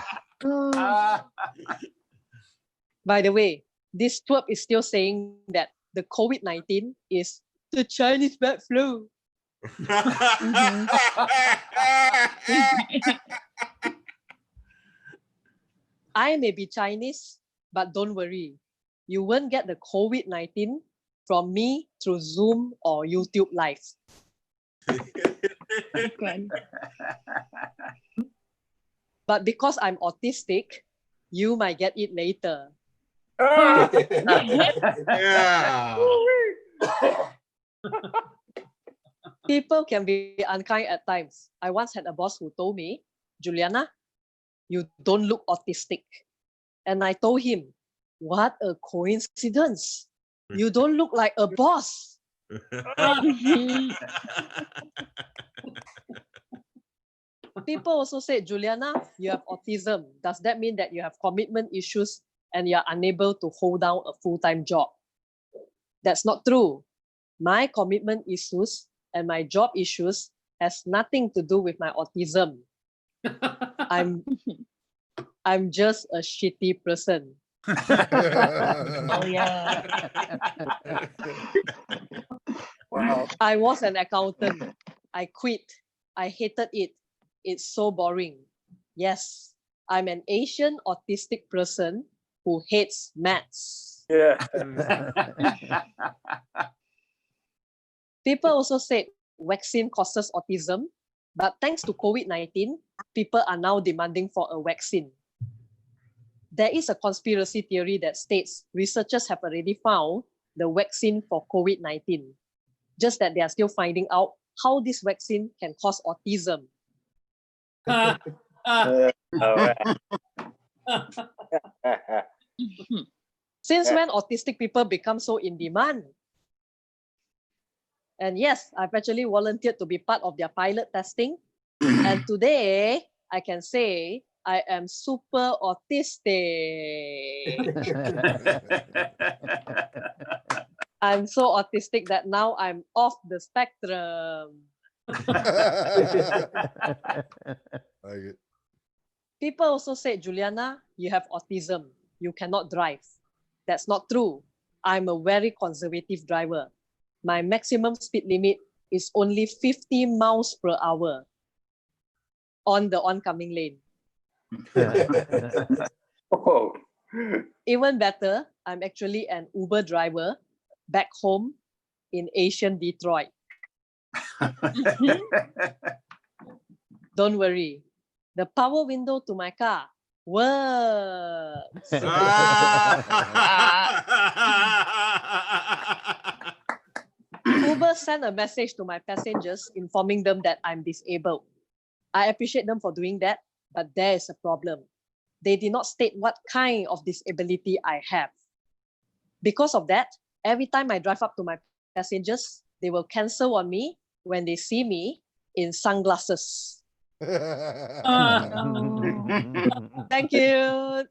By the way, this twerp is still saying that the COVID-19 is the Chinese bad flu. I may be Chinese, but don't worry. You won't get the COVID-19 from me through Zoom or YouTube Live. But because I'm autistic, you might get it later. Yeah. People can be unkind at times. I once had a boss who told me, Juliana, you don't look autistic. And I told him, what a coincidence. You don't look like a boss. People also say, Juliana, you have autism. Does that mean that you have commitment issues and you're unable to hold down a full-time job? That's not true. My commitment issues and my job issues has nothing to do with my autism. I'm just a shitty person. Oh, yeah. Wow. I was an accountant. I quit. I hated it. It's so boring. Yes, I'm an Asian autistic person who hates maths. Yeah. People also said vaccine causes autism, but thanks to COVID-19, people are now demanding for a vaccine. There is a conspiracy theory that states researchers have already found the vaccine for COVID-19, just that they are still finding out how this vaccine can cause autism. Ah, All right. Since when autistic people become so in demand? And yes, I've actually volunteered to be part of their pilot testing. And today, I can say I am super autistic. I'm so autistic that now I'm off the spectrum. Like it. People also said, Juliana, you have autism. You cannot drive. That's not true. I'm a very conservative driver. My maximum speed limit is only 50 miles per hour on the oncoming lane. Oh. Even better, I'm actually an Uber driver back home in Asian Detroit. Don't worry. The power window to my car works. Uber sent a message to my passengers informing them that I'm disabled. I appreciate them for doing that, but there is a problem. They did not state what kind of disability I have. Because of that, every time I drive up to my passengers, they will cancel on me when they see me in sunglasses. Thank you.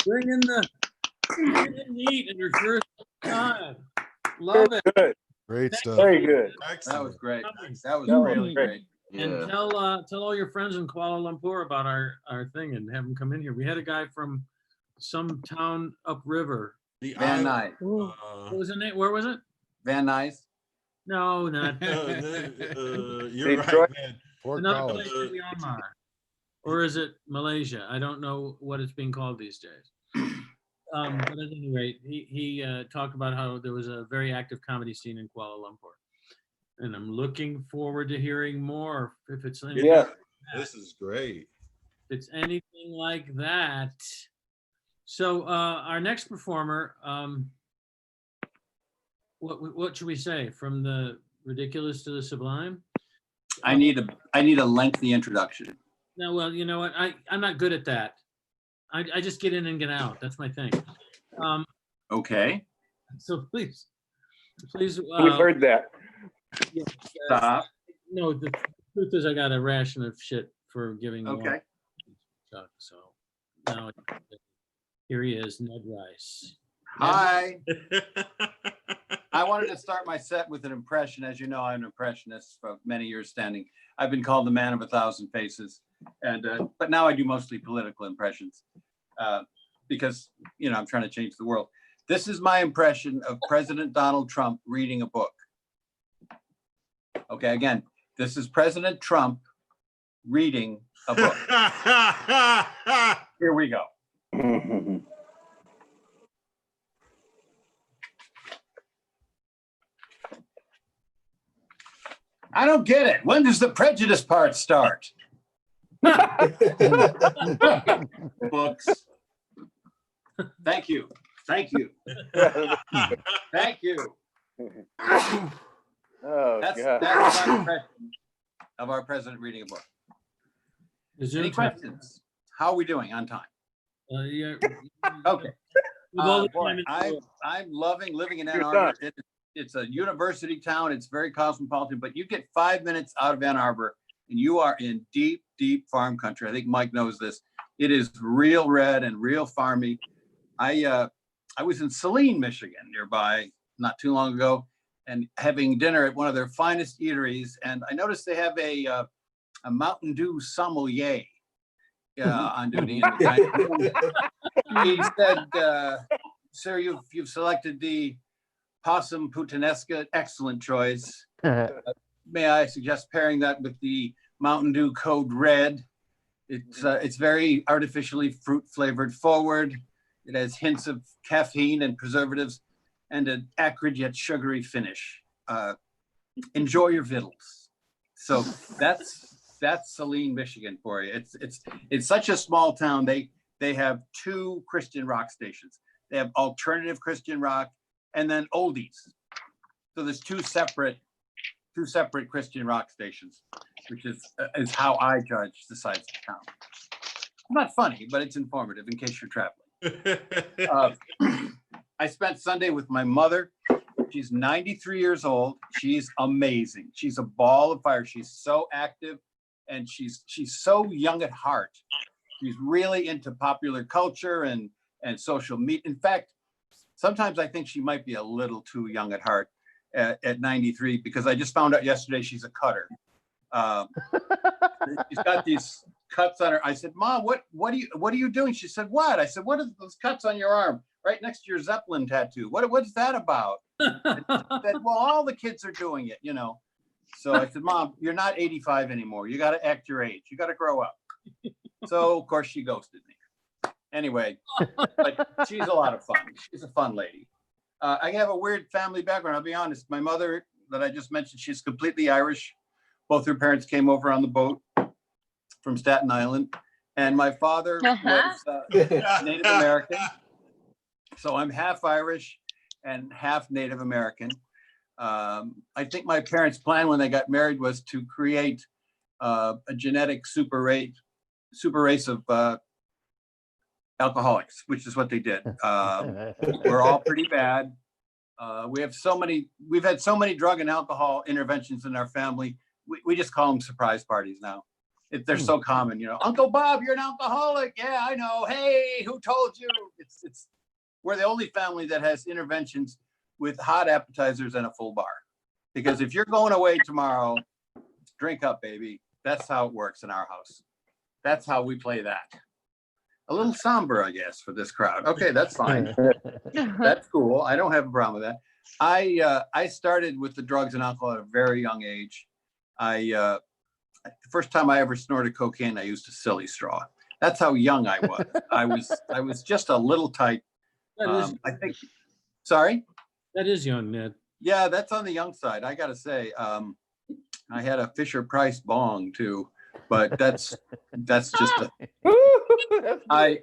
bring in the heat in your first time. Love it. Good. Great stuff. Very good. That was great. That was That was really great. great. And Yeah. tell all your friends in Kuala Lumpur about our thing and have them come in here. We had a guy from some town upriver. The Van island, Nuys. Ooh. What was the name? Where was it? Van Nuys. No, not you're right, Detroit. man. Port another Collins. place in Myanmar. Or is it Malaysia? I don't know what it's being called these days. But at any rate, he talked about how there was a very active comedy scene in Kuala Lumpur. And I'm looking forward to hearing more if it's anything, Yeah. This is great. if it's anything like that. So our next performer, what should we say? From the ridiculous to the sublime? I need a lengthy introduction. No, well, you know what? I'm not good at that. I just get in and get out. That's my thing. Okay. So please. We heard that. Stop. No, the truth is I got a ration of shit for giving more Okay. Chuck, so now here he is, Ned Rice. Hi. I wanted to start my set with an impression. As you know, I'm an impressionist for many years standing. I've been called the man of 1,000 faces, and but now I do mostly political impressions because I'm trying to change the world. This is my impression of President Donald Trump reading a book. Okay, again, this is President Trump reading a book. Here we go. I don't get it. When does the prejudice part start? Books. Thank you. Thank you. Thank you. Oh, That's God. my impression of our president reading a book. The Zoom Any time. questions? How are we doing on time? Yeah, Okay. with all the Boy, time in the world. I'm loving living in Ann You're Arbor. It's a university town. It's very cosmopolitan, but you get 5 minutes out of Ann Arbor and you are in deep, deep farm country. I think Mike knows this. It is real red and real farmy. I was in Saline, Michigan, nearby not too long ago, and having dinner at one of their finest eateries. And I noticed they have a Mountain Dew sommelier on duty. He said, "Sir, you've selected the Possum Puttanesca, excellent choice. May I suggest pairing that with the Mountain Dew Code Red? It's very artificially fruit flavored forward. It has hints of caffeine and preservatives and an acrid yet sugary finish. Enjoy your vittles. So that's Saline, Michigan for you. It's such a small town. They have 2 Christian rock stations. They have alternative Christian rock and then oldies. So there's two separate Christian rock stations, which is how I judge the size of the town. It's not funny, but it's informative in case you're traveling. I spent Sunday with my mother. She's 93 years old. She's amazing. She's a ball of fire. She's so active, and she's so young at heart. She's really into popular culture and social media. In fact, sometimes I think she might be a little too young at heart at 93, because I just found out yesterday she's a cutter. She's got these cuts on her. I said, Mom, what are you doing? She said, what? I said, what are those cuts on your arm right next to your Zeppelin tattoo? What's that about? I said, well, all the kids are doing it, you know. So I said, Mom, you're not 85 anymore. You got to act your age. You got to grow up. So of course she ghosted me. Anyway, but she's a lot of fun. She's a fun lady. I have a weird family background. I'll be honest. My mother that I just mentioned, she's completely Irish. Both her parents came over on the boat from Staten Island. And my father was Native American. So I'm half Irish and half Native American. I think my parents' plan when they got married was to create a genetic super race of alcoholics, which is what they did. We're all pretty bad. We've had so many drug and alcohol interventions in our family. We just call them surprise parties now. They're so common, you know. Uncle Bob, you're an alcoholic. Yeah, I know. Hey, who told you? We're the only family that has interventions with hot appetizers and a full bar. Because if you're going away tomorrow, drink up, baby. That's how it works in our house. That's how we play that. A little somber, I guess, for this crowd. Okay, that's fine. That's cool. I don't have a problem with that. I started with the drugs and alcohol at a very young age. The first time I ever snorted cocaine, I used a silly straw. That's how young I was. I was just a little tight. I think. Sorry? That is young, Ned. Yeah, that's on the young side. I gotta say, I had a Fisher Price bong too, but that's just. I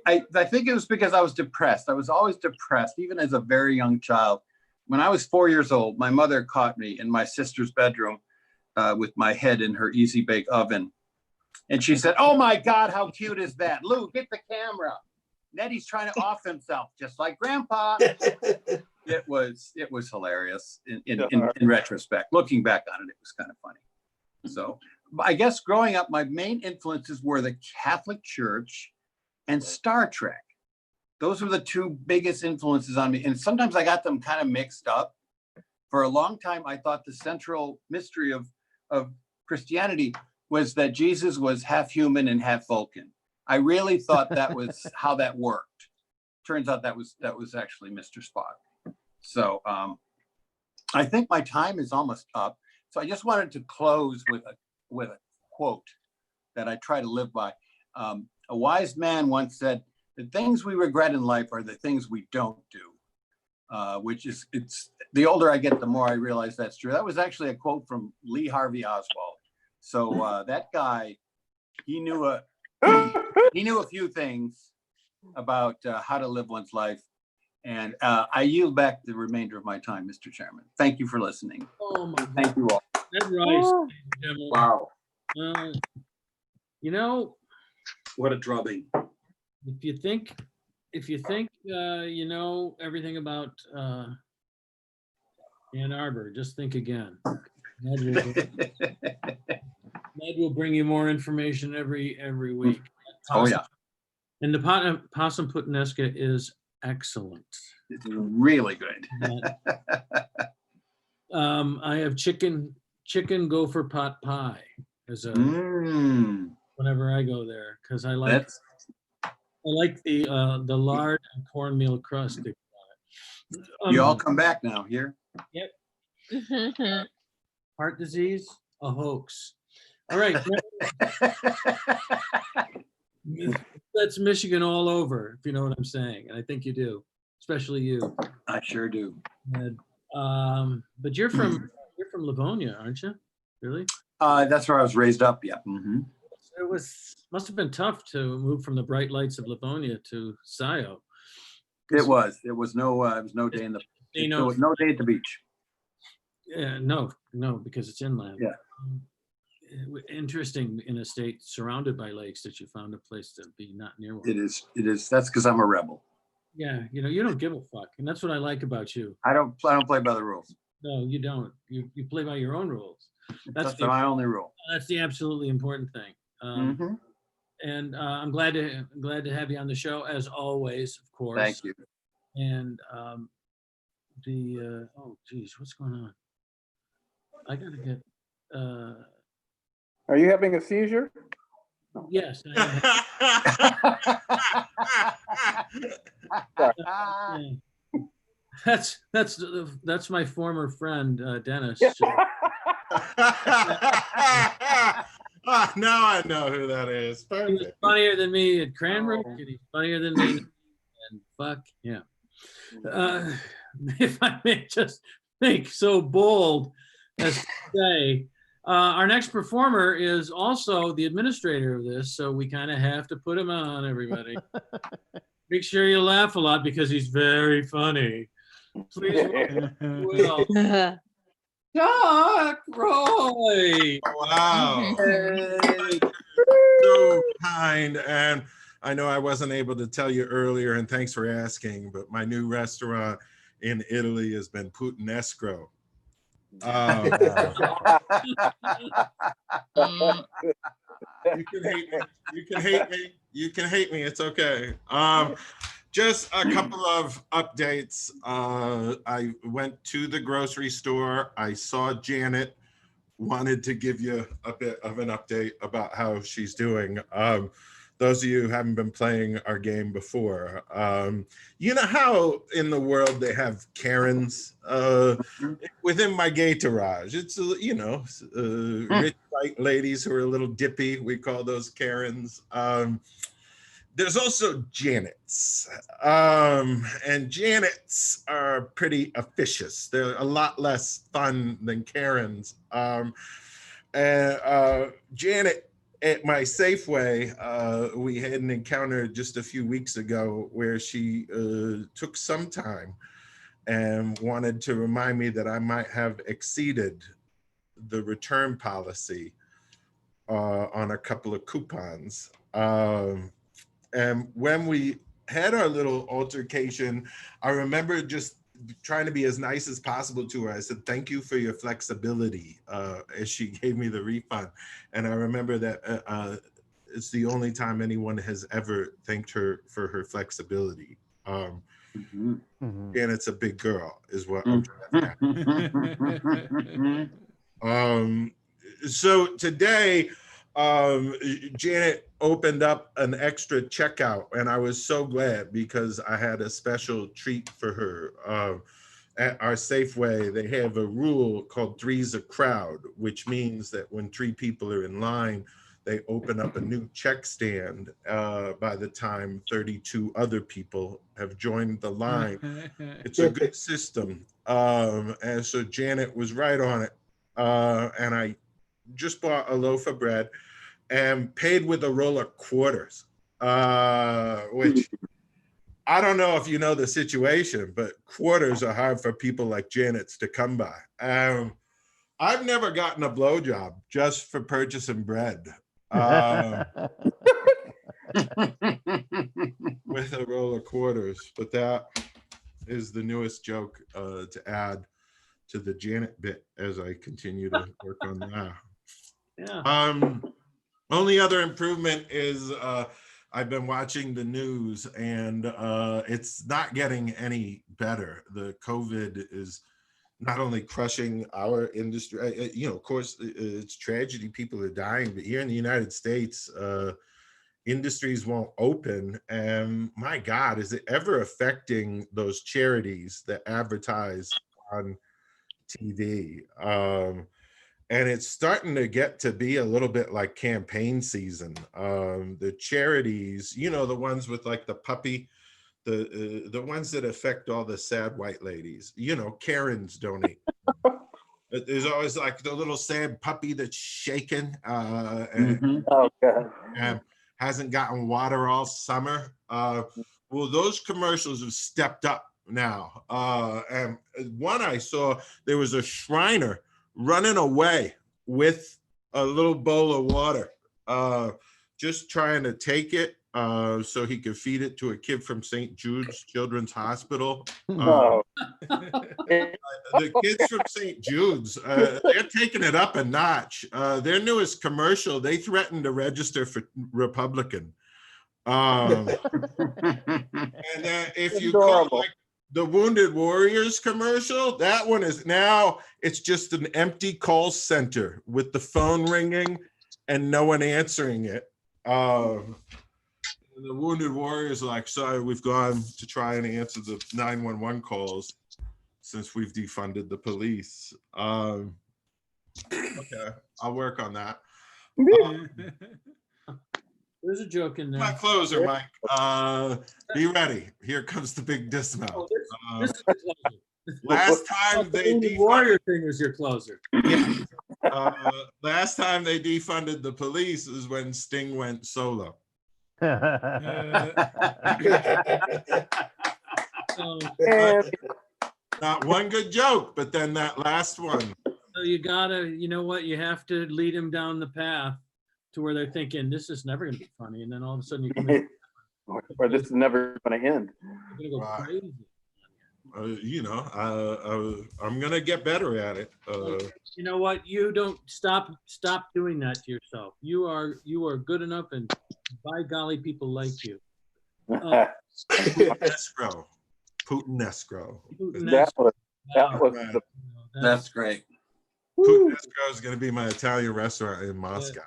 think it was because I was depressed. I was always depressed, even as a very young child. When I was 4 years old, my mother caught me in my sister's bedroom with my head in her Easy Bake oven, and she said, "Oh my God, how cute is that? Lou, get the camera. Nettie's trying to off himself, just like Grandpa." It was hilarious in retrospect. Looking back on it, it was kind of funny. So I guess growing up, my main influences were the Catholic Church and Star Trek. Those were the two biggest influences on me. And sometimes I got them kind of mixed up. For a long time, I thought the central mystery of Christianity was that Jesus was half human and half Vulcan. I really thought that was how that worked. Turns out that was actually Mr. Spock. So I think my time is almost up. So I just wanted to close with a quote that I try to live by. A wise man once said, "The things we regret in life are the things we don't do," which is, the older I get, the more I realize that's true. That was actually a quote from Lee Harvey Oswald. So that guy, he knew a few things about how to live one's life. And I yield back the remainder of my time, Mr. Chairman. Thank you for listening. Oh my God. Thank you all. Ned Rice, ladies and gentlemen. Wow. You know, What a drubbing. if you think you know everything about Ann Arbor, just think again. Ned will bring you more information every week. Oh, yeah. And the possum puttanesca is excellent. It's really good. I have chicken gopher pot pie as a whenever I go there, because I like the lard and cornmeal crust. You all come back now here. Yep. Heart disease, a hoax. All right. That's Michigan all over, if you know what I'm saying. And I think you do, especially you. I sure do. Ed. But you're from Livonia, aren't you? Really? That's where I was raised up. Yeah. Mhm. It must have been tough to move from the bright lights of Livonia to Scio. It was no day in the, You there know, was no day at the beach. yeah, no, because it's inland. Yeah. Interesting in a state surrounded by lakes that you found a place to be not near one. It is. That's because I'm a rebel. Yeah, you don't give a fuck, and that's what I like about you. I don't play by the rules. No, you don't. You play by your own rules. That's my only rule. That's the absolutely important thing. Mhm. And I'm glad to have you on the show as always, of course. Thank you. And oh geez, what's going on? I gotta get. Are you having a seizure? Yes. That's my former friend Dennis. Now I know who that is. He was Perfect. funnier than me at Cranbrook, and he's funnier than me. And fuck yeah. If I may just make so bold as to say, our next performer is also the administrator of this, so we kind of have to put him on, everybody. Make sure you laugh a lot because he's very funny. Please welcome Chuck Roy. Wow. Hey. So kind. And I know I wasn't able to tell you earlier, and thanks for asking, but my new restaurant in Italy has been put in escrow. You can hate me. You can hate me. You can hate me. It's okay. Just a couple of updates. I went to the grocery store. I saw Janet. Wanted to give you a bit of an update about how she's doing. Those of you who haven't been playing our game before, you know how in the world they have Karens within my Gatorage. It's, rich white ladies who are a little dippy. We call those Karens. There's also Janets, and Janets are pretty officious. They're a lot less fun than Karens. Janet, at my Safeway, we had an encounter just a few weeks ago where she took some time and wanted to remind me that I might have exceeded the return policy on a couple of coupons. And when we had our little altercation, I remember just trying to be as nice as possible to her. I said, thank you for your flexibility, as she gave me the refund. And I remember that it's the only time anyone has ever thanked her for her flexibility. And it's a big girl is what I'm trying to say. So today, Janet opened up an extra checkout, and I was so glad because I had a special treat for her. At our Safeway, they have a rule called three's a crowd, which means that when 3 people are in line, they open up a new check stand by the time 32 other people have joined the line. It's a good system. And so Janet was right on it. And I just bought a loaf of bread and paid with a roll of quarters, which I don't know if you know the situation, but quarters are hard for people like Janet's to come by. I've never gotten a blowjob just for purchasing bread with a roll of quarters, but that is the newest joke to add to the Janet bit as I continue to work on that. Yeah. Only other improvement is I've been watching the news, and it's not getting any better. The COVID is not only crushing our industry, of course, it's tragedy. People are dying, but here in the United States, industries won't open. And my God, is it ever affecting those charities that advertise on TV? and it's starting to get to be a little bit like campaign season. The charities, you know, the ones with like the puppy, the ones that affect all the sad white ladies, you know, Karens donate. There's always like the little sad puppy that's shaking Mhm. Oh, God. and hasn't gotten water all summer. Well, those commercials have stepped up now. And one I saw, there was a Shriner running away with a little bowl of water, just trying to take it so he could feed it to a kid from St. Jude's Children's Hospital. No. The kids from St. Jude's, they're taking it up a notch. Their newest commercial, they threatened to register for Republican. And if you call Adorable. like the Wounded Warriors commercial, that one is now, it's just an empty call center with the phone ringing and no one answering it. The Wounded Warriors are like, sorry, we've gone to try and answer the 911 calls since we've defunded the police. Okay, I'll work on that. There's a joke in there. My closer, Mike. Be ready. Here comes the big dismount. Oh, this is the closer. Last Oh, time the they Wounded defunded, Warrior thing was your closer. last time they defunded the police is when Sting went solo. So, Not one good joke, but then that last one. so you gotta, you know what? You have to lead them down the path to where they're thinking this is never gonna be funny, and then all of a sudden you come in, Or this is never going to end. you're gonna go Right. crazy. You know, I'm gonna get better at it. You know what? You don't stop doing that to yourself. You are good enough, and by golly, people like you. Escrow, Putin escrow. That was Right. the That's great. Putin escrow is gonna be my Italian restaurant in Moscow.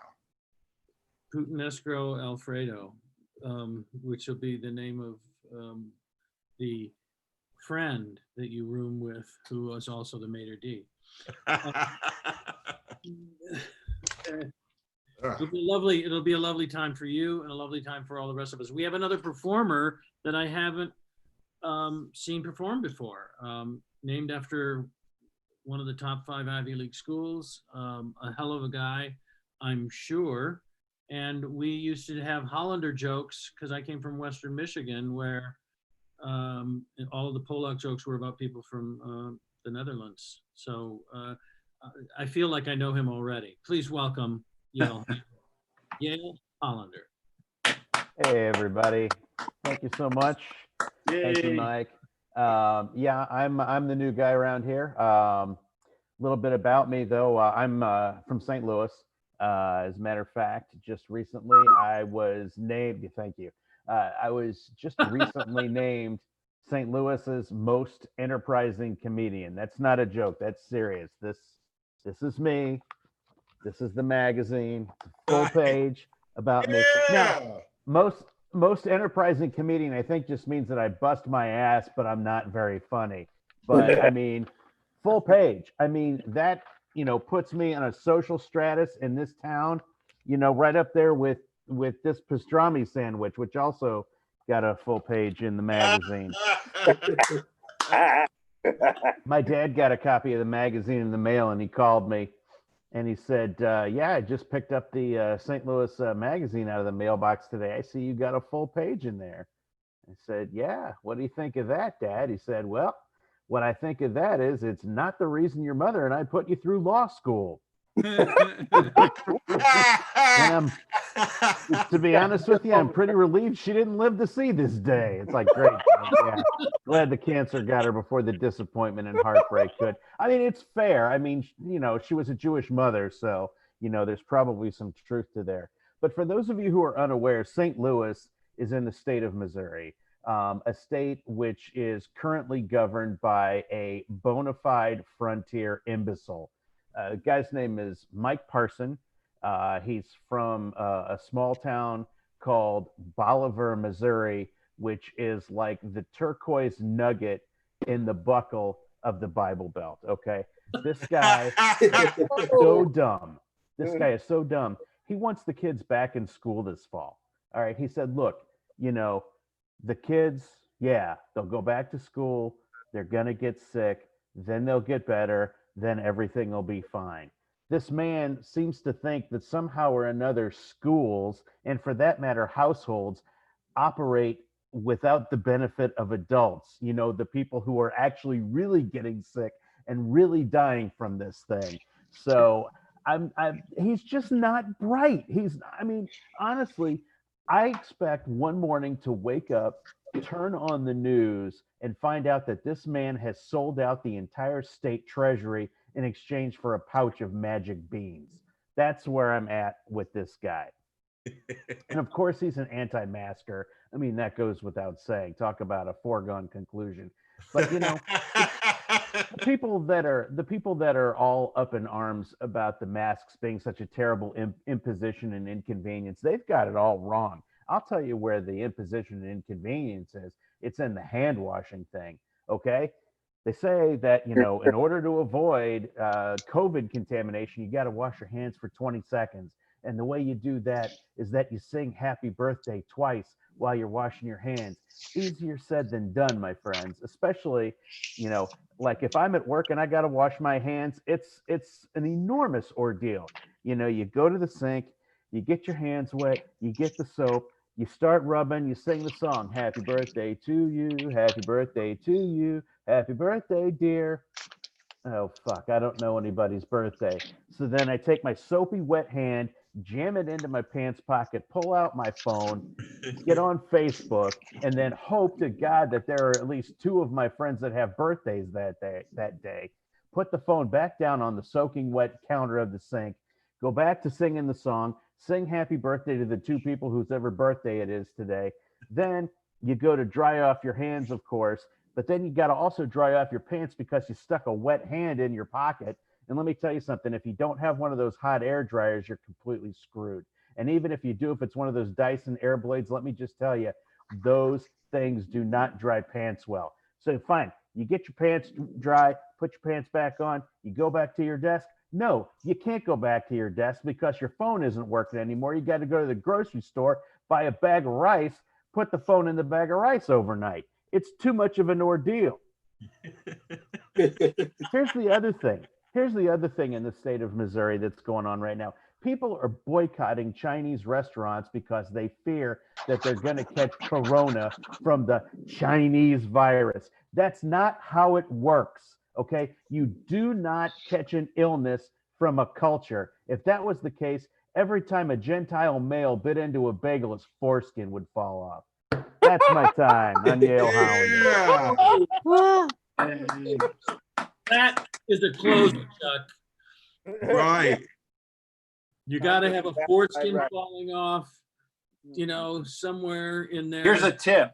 Putin Escrow Alfredo, which will be the name of the friend that you room with, who was also the maitre d'. It'll be lovely. It'll be a lovely time for you and a lovely time for all the rest of us. We have another performer that I haven't seen perform before, named after one of the top 5 Ivy League schools, a hell of a guy, I'm sure. And we used to have Hollander jokes because I came from Western Michigan, where all of the Polak jokes were about people from the Netherlands. So I feel like I know him already. Please welcome Yale Hollander. Hey, everybody. Thank you so much. Thank you, Mike. Yeah, I'm the new guy around here. A little bit about me, though. I'm from St. Louis. As a matter of fact, just recently I was named, thank you. I was just recently named St. Louis's most enterprising comedian. That's not a joke. That's serious. This is me. This is the magazine, full page about me. Now, most enterprising comedian, I think, just means that I bust my ass, but I'm not very funny. But I mean, full page. I mean, that, puts me on a social stratus in this town, right up there with this pastrami sandwich, which also got a full page in the magazine. My dad got a copy of the magazine in the mail, and he called me and he said, yeah, I just picked up the St. Louis magazine out of the mailbox today. I see you got a full page in there. I said, yeah, what do you think of that, Dad? He said, well, what I think of that is it's not the reason your mother and I put you through law school. And to be honest with you, I'm pretty relieved she didn't live to see this day. It's like, great. Yeah. Glad the cancer got her before the disappointment and heartbreak could. I mean, it's fair. I mean, she was a Jewish mother, so, there's probably some truth to there. But for those of you who are unaware, St. Louis is in the state of Missouri, a state which is currently governed by a bona fide frontier imbecile. The guy's name is Mike Parson. He's from a small town called Bolivar, Missouri, which is like the turquoise nugget in the buckle of the Bible Belt. Okay. This guy so dumb. This guy is so dumb. He wants the kids back in school this fall. All right. He said, look, the kids, yeah, they'll go back to school. They're going to get sick. Then they'll get better. Then everything will be fine. This man seems to think that somehow or another schools, and for that matter, households, operate without the benefit of adults, the people who are actually really getting sick and really dying from this thing. So he's just not bright. Honestly, I expect one morning to wake up, turn on the news, and find out that this man has sold out the entire state treasury in exchange for a pouch of magic beans. That's where I'm at with this guy. And of course, he's an anti-masker. That goes without saying. Talk about a foregone conclusion. But the people that are all up in arms about the masks being such a terrible imposition and inconvenience, they've got it all wrong. I'll tell you where the imposition and inconvenience is. It's in the hand washing thing. Okay. They say that, in order to avoid COVID contamination, you got to wash your hands for 20 seconds. And the way you do that is that you sing happy birthday twice while you're washing your hands. Easier said than done, my friends, especially, like if I'm at work and I got to wash my hands, it's an enormous ordeal. You go to the sink, you get your hands wet, you get the soap, you start rubbing, you sing the song, happy birthday to you, happy birthday to you, happy birthday, dear. Oh, fuck, I don't know anybody's birthday. So then I take my soapy wet hand, jam it into my pants pocket, pull out my phone, get on Facebook, and then hope to God that there are at least 2 of my friends that have birthdays that day. Put the phone back down on the soaking wet counter of the sink, go back to singing the song, sing happy birthday to the 2 people whose ever birthday it is today. Then you go to dry off your hands, of course, but then you got to also dry off your pants because you stuck a wet hand in your pocket. And let me tell you something, if you don't have one of those hot air dryers, you're completely screwed. And even if you do, if it's one of those Dyson air blades, let me just tell you, those things do not dry pants well. So fine, you get your pants dry, put your pants back on, you go back to your desk. No, you can't go back to your desk because your phone isn't working anymore. You got to go to the grocery store, buy a bag of rice, put the phone in the bag of rice overnight. It's too much of an ordeal. Here's the other thing. Here's the other thing in the state of Missouri that's going on right now. People are boycotting Chinese restaurants because they fear that they're going to catch corona from the Chinese virus. That's not how it works, okay? You do not catch an illness from a culture. If that was the case, every time a Gentile male bit into a bagel, his foreskin would fall off. That's my time. I'm Yale Howland. Wow. That is a close, Chuck. Right. You got to have a foreskin falling off, somewhere in there. Here's a tip.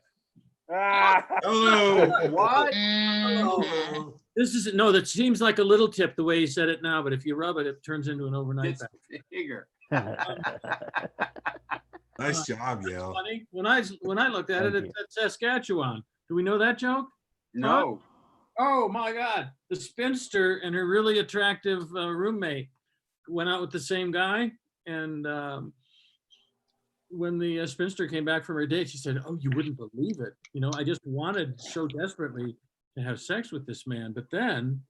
Oh, What? That seems like a little tip the way you said it now, but if you rub it, it turns into an overnight It's bag. bigger. nice job, Yale. Funny. When I looked at it, Thank it said Saskatchewan. Do we know that joke? No. Oh my God. The spinster and her really attractive roommate went out with the same guy. And when the spinster came back from her date, she said, "Oh, you wouldn't believe it. I just wanted so desperately to have sex with this man. But then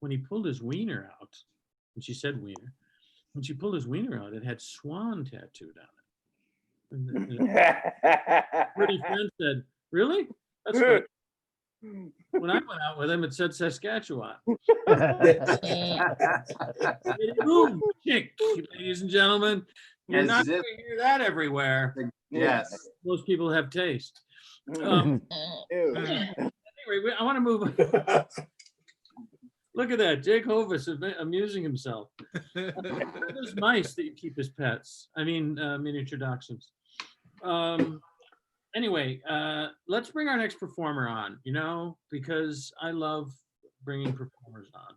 when he pulled his wiener out," and she said wiener, when she pulled his wiener out, it had swan tattooed on it. And the pretty friend said, "Really? That's funny." When I went out with him, it said Saskatchewan. Boom, chick, ladies and gentlemen. You're not As going if- to hear that everywhere. Yes. Most people have taste. Ew. Anyway, I want to move on. Look at that, Jake Hovis amusing himself. Those mice that you keep as pets. Miniature dachshunds. Anyway, let's bring our next performer on, because I love bringing performers on.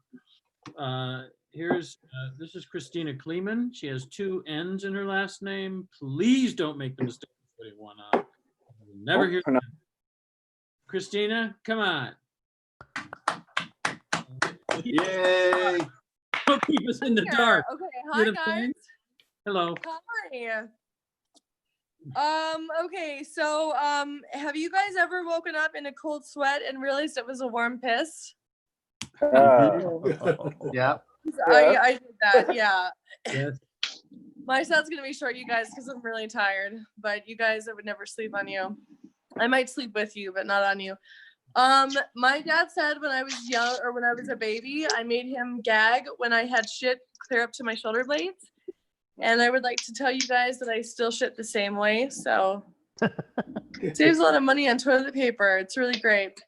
This is Christina Kleeman. She has 2 N's in her last name. Please don't make the mistake of putting one on. Never hear that. Christina, come on. Yay. Don't keep us in the Here. dark. Okay, You hi have guys. plans? Hello. Hi. Okay, so have you guys ever woken up in a cold sweat and realized it was a warm piss? Yeah. I did that, yeah. Yes. My set's gonna be short, you guys, because I'm really tired. But you guys, I would never sleep on you. I might sleep with you, but not on you. My dad said when I was young, or when I was a baby, I made him gag when I had shit clear up to my shoulder blades. And I would like to tell you guys that I still shit the same way. So it saves a lot of money on toilet paper. It's really great.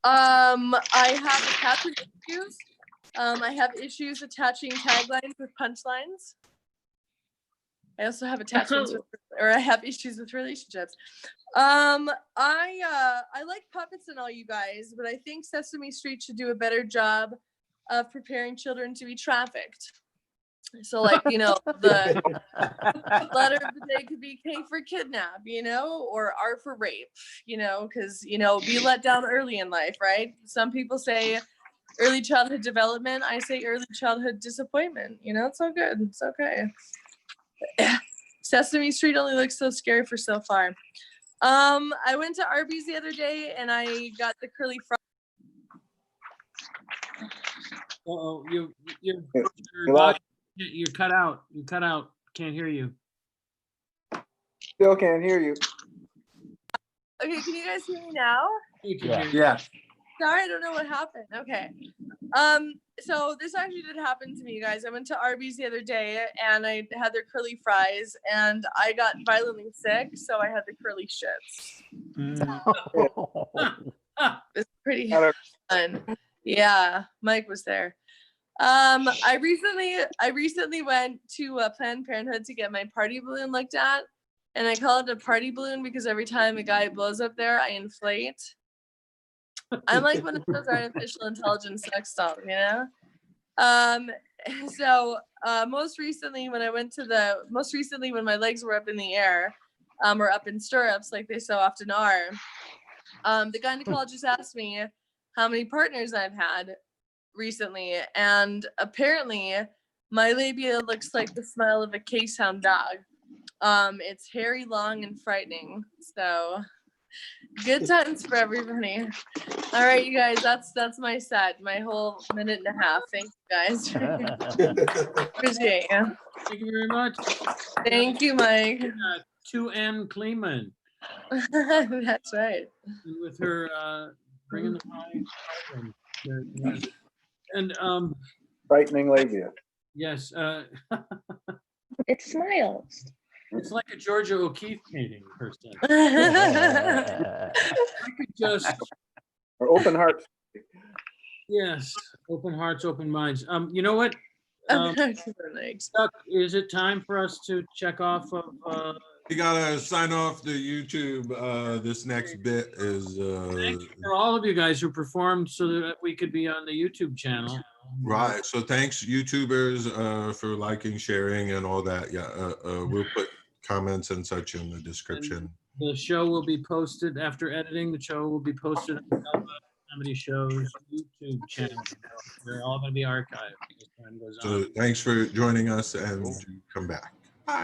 I have attachment issues. I have issues attaching taglines with punchlines. I also have attachments with, or I have issues with relationships. I like puppets and all, you guys, but I think Sesame Street should do a better job of preparing children to be trafficked. So, like, you know, the letter of the day could be K for kidnap, you know, or R for rape, you know, because, you know, be let down early in life, right? Some people say early childhood development. I say early childhood disappointment. You know, it's all good. It's okay. Sesame Street only looks so scary for so far. I went to Arby's the other day and I got the curly fries. Oh, you're lost. you cut out. You cut out. Can't hear you. Still can't hear you. Okay, can you guys hear me now? You can Yeah. hear you. Yeah. Sorry, I don't know what happened. Okay. So this actually did happen to me, you guys. I went to Arby's the other day and I had their curly fries and I got violently sick, so I had the curly shits. It's pretty fun. Yeah, Mike was there. I recently went to Planned Parenthood to get my party balloon looked at, and I call it a party balloon because every time a guy blows up there, I inflate. I'm like one of those artificial intelligence sex dolls, you know? So most recently when my legs were up in the air, or up in stirrups like they so often are, the gynecologist asked me how many partners I've had recently, and apparently my labia looks like the smile of a case hound dog. It's hairy, long, and frightening. So good times for everybody. All right, you guys, that's my set, my whole minute and a half. Thank you guys. Appreciate you. Thank you very much. Thank you, Mike. 2M Kleeman That's right. with her bringing the pie. And Frightening labia. yes, It smiles. it's like a Georgia O'Keeffe painting person. I could just Or open heart. yes, open hearts, open minds. You know what? Thanks. Chuck, is it time for us to check off of? You gotta sign off the YouTube. This next bit is Thank you for all of you guys who performed so that we could be on the YouTube channel. right. So thanks, YouTubers, for liking, sharing, and all that. Yeah, we'll put comments and such in the description. The show will be posted after editing. The show will be posted on the Alpha Comedy Show's YouTube channel. They're all going to be archived as time goes on. So thanks for joining us, and come back.